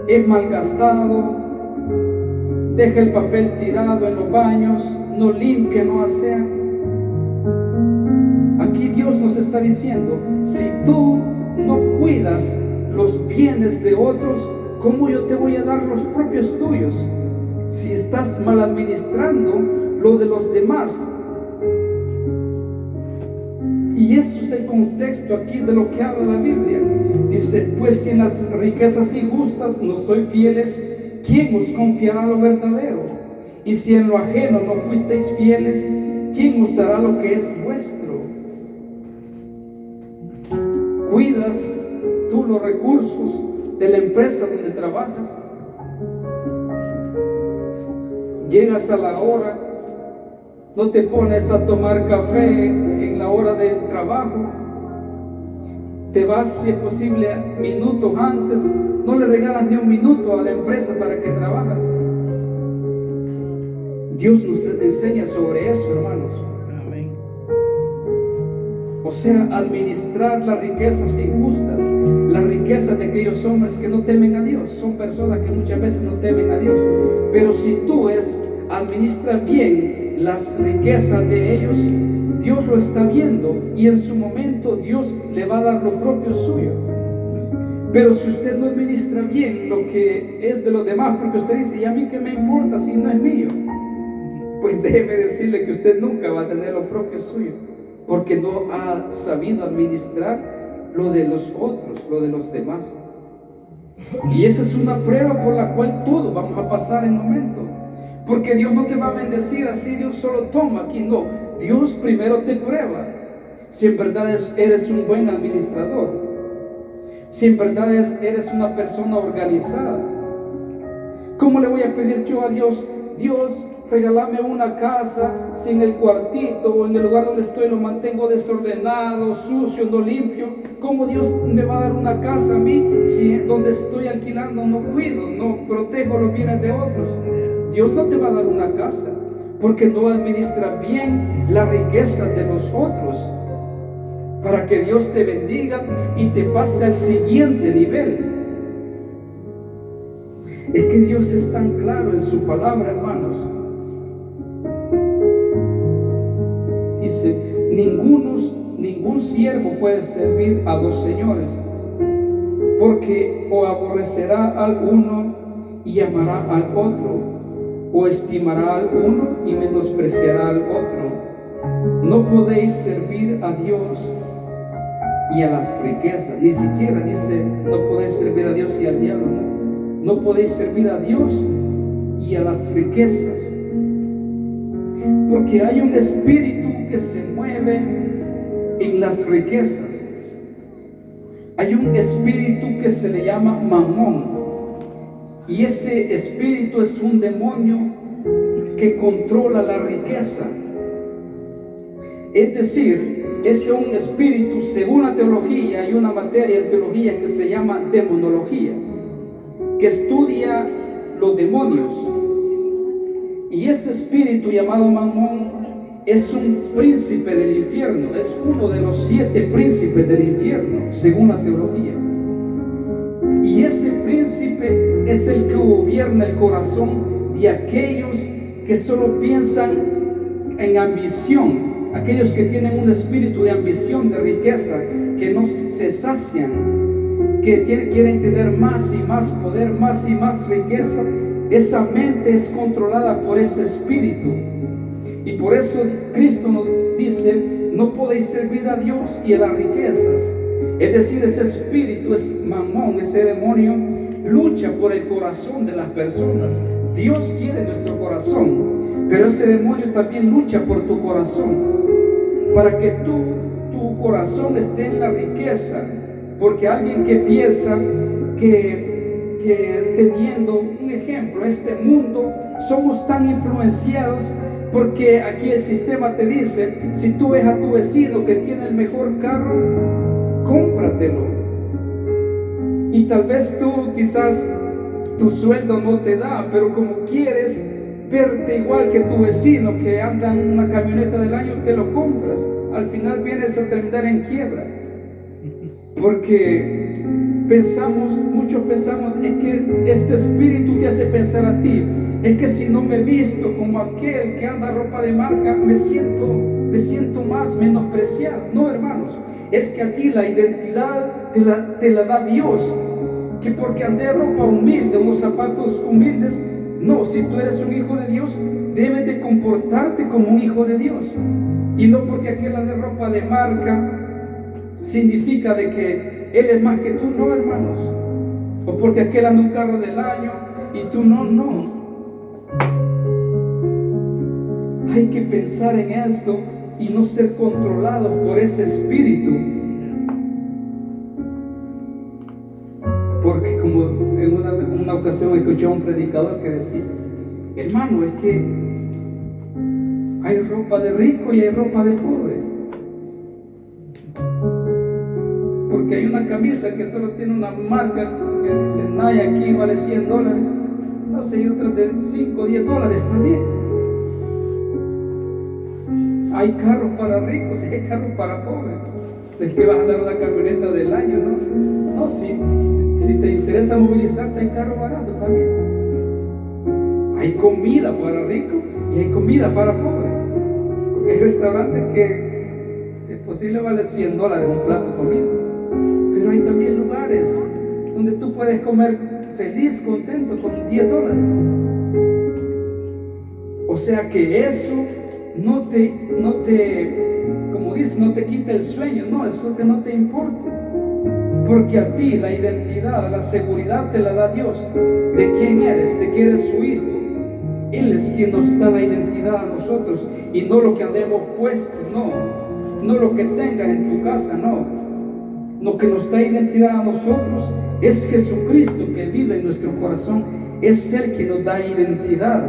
es malgastado, deja el papel tirado en los baños, no limpia, no asea. Aquí Dios nos está diciendo: si tú no cuidas los bienes de otros, ¿cómo yo te voy a dar los propios tuyos? Si estás mal administrando lo de los demás. Y eso es el contexto aquí de lo que habla la Biblia. Dice: pues si en las riquezas injustas no sois fieles, ¿quién os confiará lo verdadero? Y si en lo ajeno no fuisteis fieles, ¿quién os dará lo que es vuestro? ¿Cuidas tú los recursos de la empresa donde trabajas? Llegas a la hora, no te pones a tomar café en la hora del trabajo, te vas, si es posible, minutos antes, no le regalas ni un minuto a la empresa para que trabajas. Dios nos enseña sobre eso, hermanos. Amén. O sea, administrar las riquezas injustas, las riquezas de aquellos hombres que no temen a Dios. Son personas que muchas veces no temen a Dios. Pero si tú administras bien las riquezas de ellos, Dios lo está viendo y en su momento Dios le va a dar lo propio suyo. Pero si usted no administra bien lo que es de los demás, porque usted dice: ¿y a mí qué me importa si no es mío? Pues déjeme decirle que usted nunca va a tener lo propio suyo, porque no ha sabido administrar lo de los otros, lo de los demás. Y esa es una prueba por la cual todos vamos a pasar en momento. Porque Dios no te va a bendecir así de un solo toma aquí, no. Dios primero te prueba si en verdad eres un buen administrador, si en verdad eres una persona organizada. ¿Cómo le voy a pedir yo a Dios: Dios, regálame una casa si en el cuartito o en el lugar donde estoy lo mantengo desordenado, sucio, no limpio? ¿Cómo Dios me va a dar una casa a mí si donde estoy alquilando no cuido, no protejo los bienes de otros? Dios no te va a dar una casa porque no administra bien la riqueza de los otros, para que Dios te bendiga y te pase al siguiente nivel. Es que Dios es tan claro en su palabra, hermanos. Dice: ningún siervo puede servir a dos señores, porque o aborrecerá al uno y amará al otro, o estimará al uno y menospreciará al otro. No podéis servir a Dios y a las riquezas. Ni siquiera dice: no podéis servir a Dios y al diablo. No podéis servir a Dios y a las riquezas, porque hay un espíritu que se mueve en las riquezas. Hay un espíritu que se le llama Mamón, y ese espíritu es un demonio que controla la riqueza. Es decir, es un espíritu, según la teología, hay una materia en teología que se llama demonología, que estudia los demonios. Y ese espíritu llamado Mamón es un príncipe del infierno, es uno de los 7 príncipes del infierno, según la teología. Y ese príncipe es el que gobierna el corazón de aquellos que solo piensan en ambición, aquellos que tienen un espíritu de ambición, de riqueza, que no se sacian, que quieren tener más y más poder, más y más riqueza. Esa mente es controlada por ese espíritu. Y por eso Cristo nos dice: no podéis servir a Dios y a las riquezas. Es decir, ese espíritu es Mamón, ese demonio lucha por el corazón de las personas. Dios quiere nuestro corazón, pero ese demonio también lucha por tu corazón, para que tu corazón esté en la riqueza, Porque alguien que piensa que teniendo un ejemplo, este mundo, somos tan influenciados, porque aquí el sistema te dice, si tú ves a tu vecino que tiene el mejor carro, cómpratelo. Y tal vez tú quizás tu sueldo no te da, pero como quieres verte igual que tu vecino que anda en una camioneta del año, te lo compras. Al final vienes a terminar en quiebra, porque muchos pensamos, es que este espíritu te hace pensar a ti, es que si no me visto como aquel que anda ropa de marca, me siento más menospreciado. No, hermanos, es que a ti la identidad te la da Dios, que porque andé ropa humilde, unos zapatos humildes. No, si tú eres un hijo de Dios, debes de comportarte como un hijo de Dios. Y no porque aquel ande ropa de marca significa de que él es más que tú. No, hermanos. O porque aquel anda un carro del año y tú no. Hay que pensar en esto y no ser controlados por ese espíritu. Porque como en una ocasión escuché a un predicador que decía, hermano, es que hay ropa de rico y hay ropa de pobre. Porque hay una camisa que solo tiene una marca que dice Nike, aquí vale $100. No sé, y otras de $5 o $10 también. Hay carros para ricos y hay carros para pobres. Es que vas a dar una camioneta del año, ¿no? No, si te interesa movilizarte, hay carro barato también. Hay comida para ricos y hay comida para pobres. Porque hay restaurantes que, si es posible, vale $100 un plato de comida. Pero hay también lugares donde tú puedes comer feliz, contento, con $10. O sea que eso no te, como dice, no te quita el sueño. No, eso que no te importe. Porque a ti la identidad, la seguridad te la da Dios. De quién eres, de que eres su hijo. Él es quien nos da la identidad a nosotros. Y no lo que andemos puesto, no lo que tengas en tu casa, no. Lo que nos da identidad a nosotros es Jesucristo que vive en nuestro corazón. Es Él quien nos da identidad.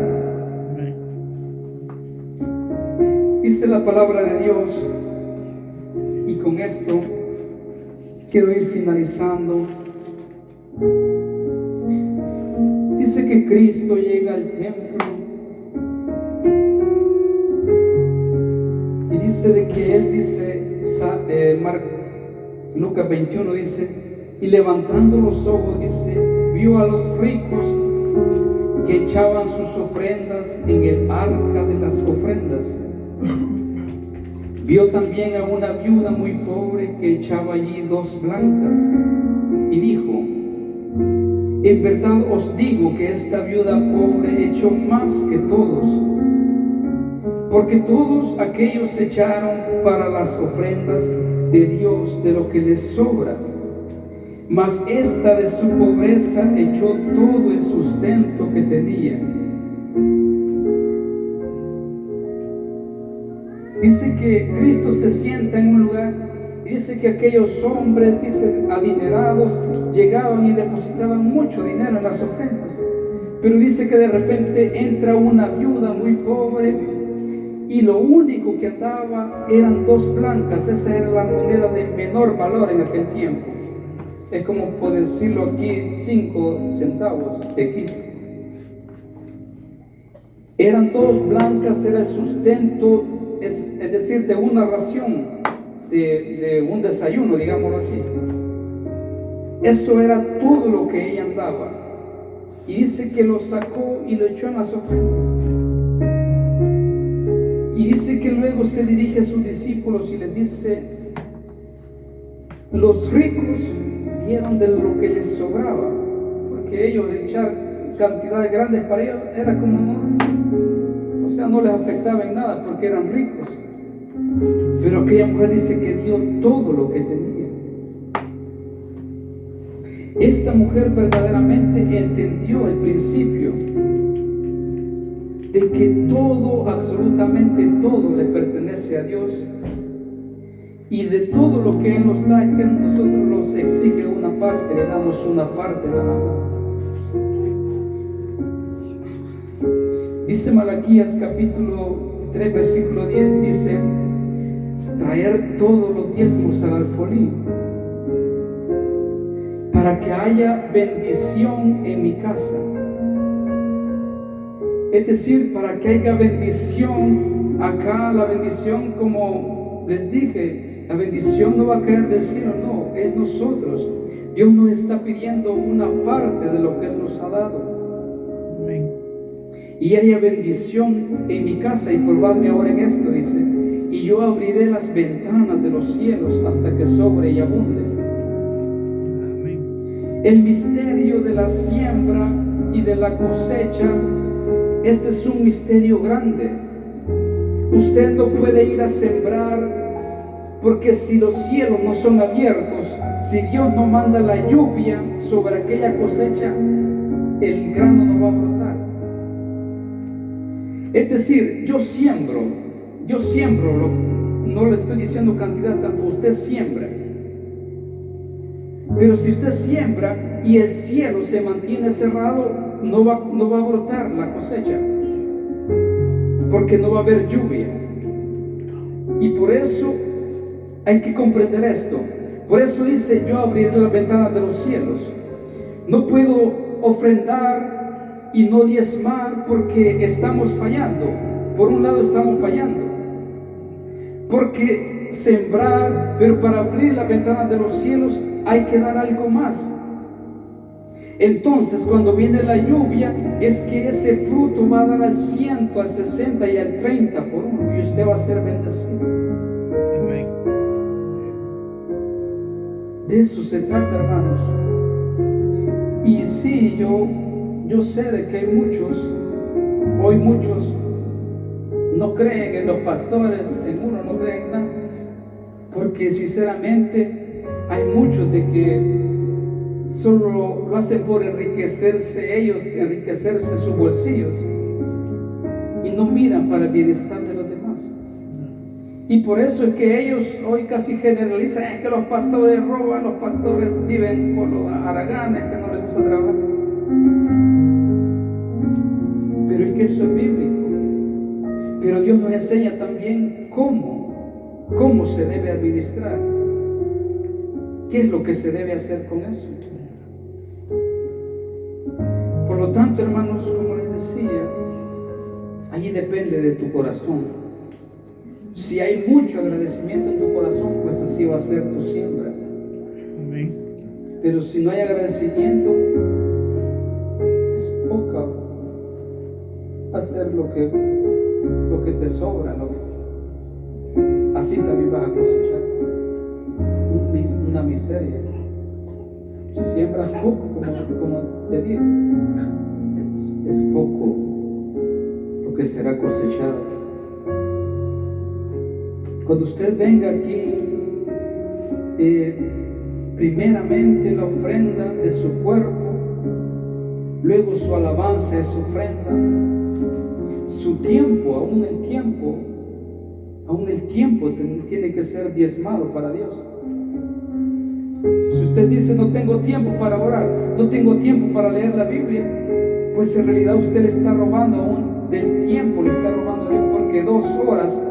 Dice la palabra de Dios, y con esto quiero ir finalizando. Dice que Cristo llega al templo y dice de que Él dice, Lucas 21 dice, y levantando los ojos, dice, vio a los ricos que echaban sus ofrendas en el arca de las ofrendas. Vio también a una viuda muy pobre que echaba allí 2 blancas y dijo, en verdad os digo que esta viuda pobre echó más que todos, porque todos aquellos echaron para las ofrendas de Dios de lo que les sobra, mas esta de su pobreza echó todo el sustento que tenía. Dice que Cristo se sienta en un lugar y dice que aquellos hombres, dice, adinerados, llegaban y depositaban mucho dinero en las ofrendas. Pero dice que de repente entra una viuda muy pobre y lo único que andaba eran 2 blancas. Esa era la moneda de menor valor en aquel tiempo. Es como poder decirlo aquí, 5 centavos de aquí. Eran 2 blancas, era el sustento, es decir, de una ración, de un desayuno, digámoslo así. Eso era todo lo que ella andaba. Y dice que lo sacó y lo echó en las ofrendas. Y dice que luego se dirige a sus discípulos y les dice, los ricos dieron de lo que les sobraba, porque ellos echar cantidades grandes para ellos era como, o sea, no les afectaba en nada porque eran ricos. Pero aquella mujer dice que dio todo lo que tenía. Esta mujer verdaderamente entendió el principio de que todo, absolutamente todo, le pertenece a Dios. Y de todo lo que Él nos da, que nosotros nos exige una parte, le damos una parte nada más. Dice Malaquías capítulo 3 versículo 10, dice: traer todos los diezmos al alfolí, para que haya bendición en mi casa. Es decir, para que haya bendición acá. La bendición, como les dije, la bendición no va a caer del cielo, no, es nosotros. Dios nos está pidiendo una parte de lo que Él nos ha dado. Amén. Y haya bendición en mi casa. Y probadme ahora en esto, dice: y yo abriré las ventanas de los cielos hasta que sobre y abunde. Amén. El misterio de la siembra y de la cosecha, este es un misterio grande. Usted no puede ir a sembrar, porque si los cielos no son abiertos, si Dios no manda la lluvia sobre aquella cosecha, el grano no va a brotar. Es decir, yo siembro, no le estoy diciendo cantidad, tanto usted siembra. Pero si usted siembra y el cielo se mantiene cerrado, no va a brotar la cosecha, porque no va a haber lluvia. Y por eso hay que comprender esto. Por eso dice: yo abriré las ventanas de los cielos. No puedo ofrendar y no diezmar, porque estamos fallando. Por un lado estamos fallando, porque sembrar, pero para abrir las ventanas de los cielos hay que dar algo más. Entonces, cuando viene la lluvia, es que ese fruto va a dar al 100, al 60 y al 30 por uno, y usted va a ser bendecido. Amén. De eso se trata, hermanos. Y sí, yo sé de que hay muchos, hoy muchos no creen en los pastores, en uno no creen en nada, porque sinceramente hay muchos de que solo lo hacen por enriquecerse ellos, enriquecerse sus bolsillos, y no miran para el bienestar de los demás. Y por eso es que ellos hoy casi generalizan: es que los pastores roban, los pastores viven con los haraganes, que no les gusta trabajar. Pero es que eso es bíblico. Pero Dios nos enseña también cómo se debe administrar, qué es lo que se debe hacer con eso. Por lo tanto, hermanos, como les decía, allí depende de tu corazón. Si hay mucho agradecimiento en tu corazón, pues así va a ser tu siembra. Amén. Pero si no hay agradecimiento, es poca hacer lo que te sobra, así también vas a cosechar una miseria. Si siembras poco, como te digo, es poco lo que será cosechado. Cuando usted venga aquí, primeramente la ofrenda de su cuerpo, luego su alabanza es su ofrenda, su tiempo, aún el tiempo tiene que ser diezmado para Dios. Si usted dice: no tengo tiempo para orar, no tengo tiempo para leer la Biblia, pues en realidad usted le está robando aún del tiempo, le está robando a Dios, porque 2 horas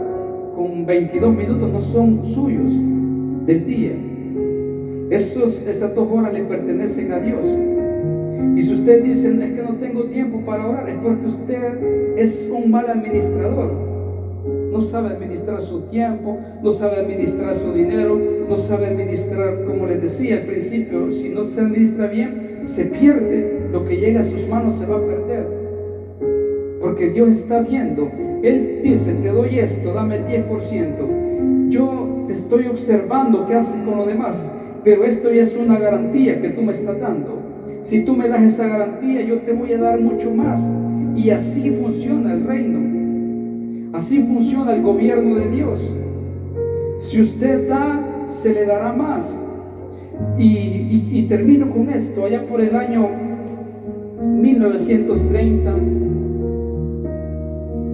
con 22 minutos no son suyos del día. Esas 2 horas le pertenecen a Dios. Y si usted dice: es que no tengo tiempo para orar, es porque usted es un mal administrador. No sabe administrar su tiempo, no sabe administrar su dinero, no sabe administrar, como les decía al principio, si no se administra bien, se pierde. Lo que llega a sus manos se va a perder, porque Dios está viendo. Él dice: te doy esto, dame el 10%. Yo te estoy observando qué haces con lo demás, pero esto ya es una garantía que tú me estás dando. Si tú me das esa garantía, yo te voy a dar mucho más. Y así funciona el reino. Así funciona el gobierno de Dios. Si usted da, se le dará más. Y termino con esto. Allá por el año 1930,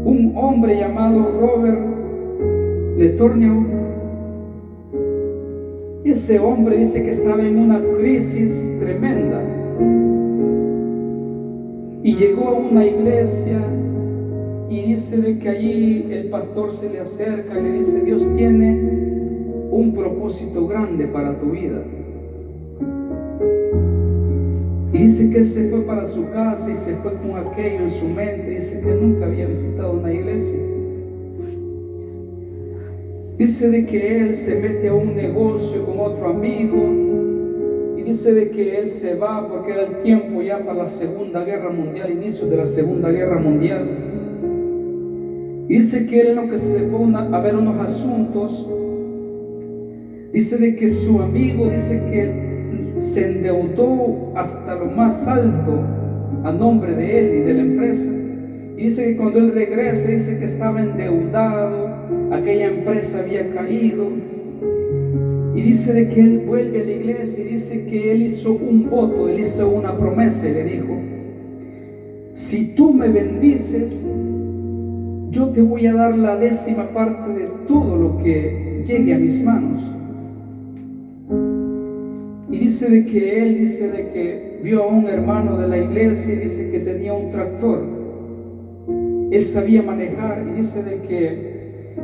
un hombre llamado Robert Letourneau Ese hombre dice que estaba en una crisis tremenda y llegó a una iglesia y dice de que allí el pastor se le acerca y le dice: Dios tiene un propósito grande para tu vida. Y dice que él se fue para su casa y se fue con aquello en su mente. Dice que nunca había visitado una iglesia. Dice de que él se mete a un negocio con otro amigo y dice de que él se va porque era el tiempo ya para la Segunda Guerra Mundial, inicio de la Segunda Guerra Mundial. Y dice que él en lo que se fue a ver unos asuntos, dice de que su amigo dice que se endeudó hasta lo más alto a nombre de él y de la empresa. Y dice que cuando él regresa, dice que estaba endeudado, aquella empresa había caído. Y dice de que él vuelve a la iglesia y dice que él hizo un voto, él hizo una promesa y le dijo: si tú me bendices, yo te voy a dar la 10ª parte de todo lo que llegue a mis manos. Y dice de que él vio a un hermano de la iglesia y dice que tenía un tractor. Él sabía manejar y dice de que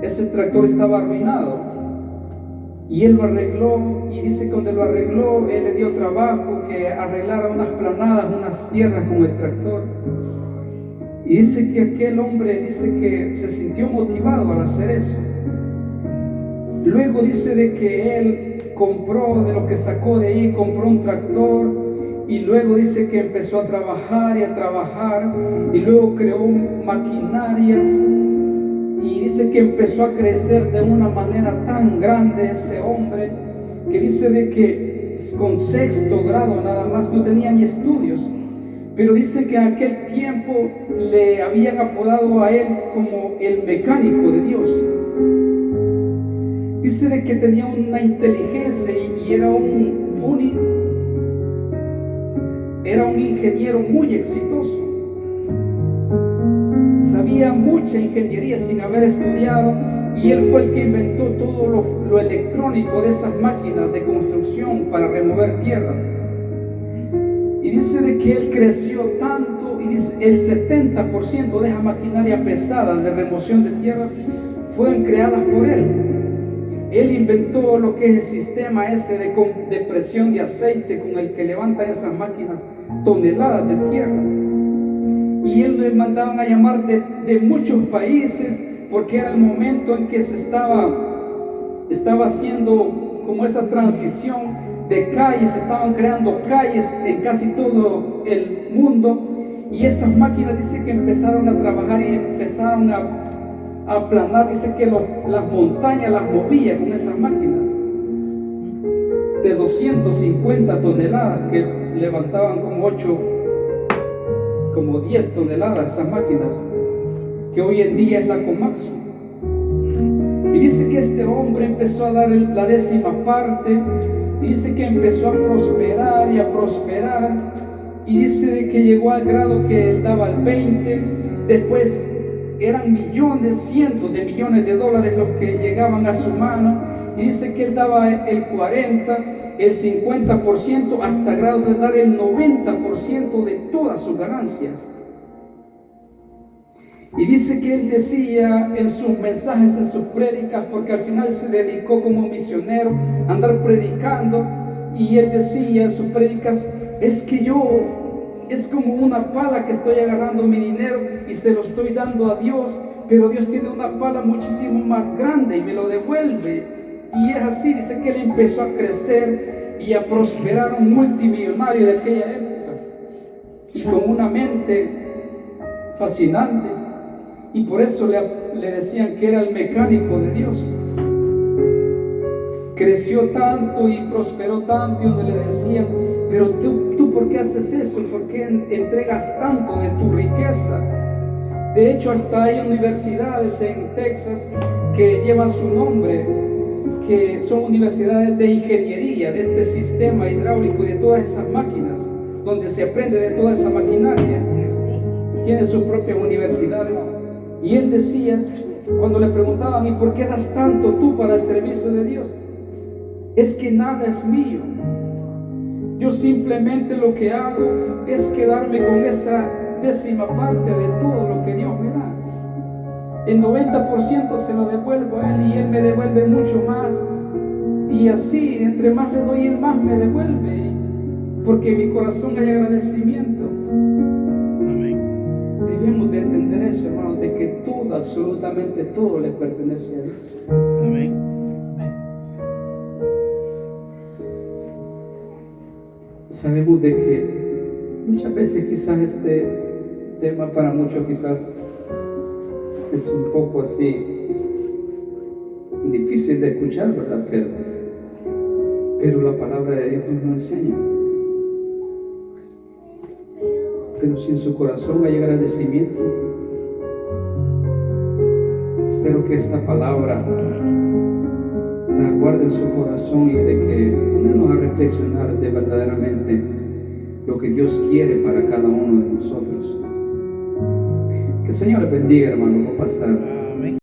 ese tractor estaba arruinado. Y él lo arregló y dice que cuando lo arregló, él le dio trabajo que arreglara unas planadas, unas tierras con el tractor. Y dice que aquel hombre dice que se sintió motivado al hacer eso. Luego dice de que él compró de lo que sacó de ahí, compró un tractor y luego dice que empezó a trabajar y luego creó maquinarias y dice que empezó a crecer de una manera tan grande ese hombre que dice de que con 6º grado nada más, no tenía ni estudios, pero dice que en aquel tiempo le habían apodado a él como el mecánico de Dios. Dice de que tenía una inteligencia y era un ingeniero muy exitoso. Sabía mucha ingeniería sin haber estudiado y él fue el que inventó todo lo electrónico de esas máquinas de construcción para remover tierras. Y dice de que él creció tanto y dice el 70% de esa maquinaria pesada de remoción de tierras fueron creadas por él. Él inventó lo que es el sistema ese de presión de aceite con el que levantan esas máquinas toneladas de tierra. Y él le mandaban a llamar de muchos países porque era el momento en que se estaba haciendo como esa transición de calles, estaban creando calles en casi todo el mundo y esas máquinas dice que empezaron a trabajar y empezaron a aplanar, dice que las montañas las movía con esas máquinas de 250 toneladas que levantaban como 10 toneladas esas máquinas, que hoy en día es la Komatsu. Y dice que este hombre empezó a dar la 10ª parte, y dice que empezó a prosperar y a prosperar, y dice de que llegó al grado que él daba el 20, después eran millones, cientos de millones de dólares los que llegaban a su mano, y dice que él daba el 40, el 50%, hasta grado de dar el 90% de todas sus ganancias. Y dice que él decía en sus mensajes, en sus prédicas, porque al final se dedicó como misionero a andar predicando, y él decía en sus prédicas: es que es como una pala que estoy agarrando mi dinero y se lo estoy dando a Dios, pero Dios tiene una pala muchísimo más grande y me lo devuelve. Y es así, dice que él empezó a crecer y a prosperar, un multimillonario de aquella época, y con una mente fascinante, y por eso le decían que era el mecánico de Dios. Creció tanto y prosperó tanto, y donde le decían: pero tú ¿por qué haces eso? ¿Por qué entregas tanto de tu riqueza? De hecho, hasta hay universidades en Texas que llevan su nombre, que son universidades de ingeniería, de este sistema hidráulico y de todas esas máquinas, donde se aprende de toda esa maquinaria. Tienen sus propias universidades. Y él decía, cuando le preguntaban: ¿y por qué das tanto tú para el servicio de Dios? es que nada es mío. Yo simplemente lo que hago es quedarme con esa décima parte de todo lo que Dios me da. El 90% se lo devuelvo a Él y Él me devuelve mucho más. Y así, entre más le doy, Él más me devuelve, porque en mi corazón hay agradecimiento. Amén. Debemos de entender eso, hermanos, de que todo, absolutamente todo le pertenece a Dios. Amén. Sabemos de que muchas veces quizás este tema para muchos quizás es un poco así difícil de escuchar, ¿verdad? Pero la palabra de Dios nos lo enseña. Pero si en su corazón hay agradecimiento, espero que esta palabra la guarde en su corazón y de que ponernos a reflexionar de verdaderamente lo que Dios quiere para cada uno de nosotros. Que el Señor les bendiga, hermano. Va a pasar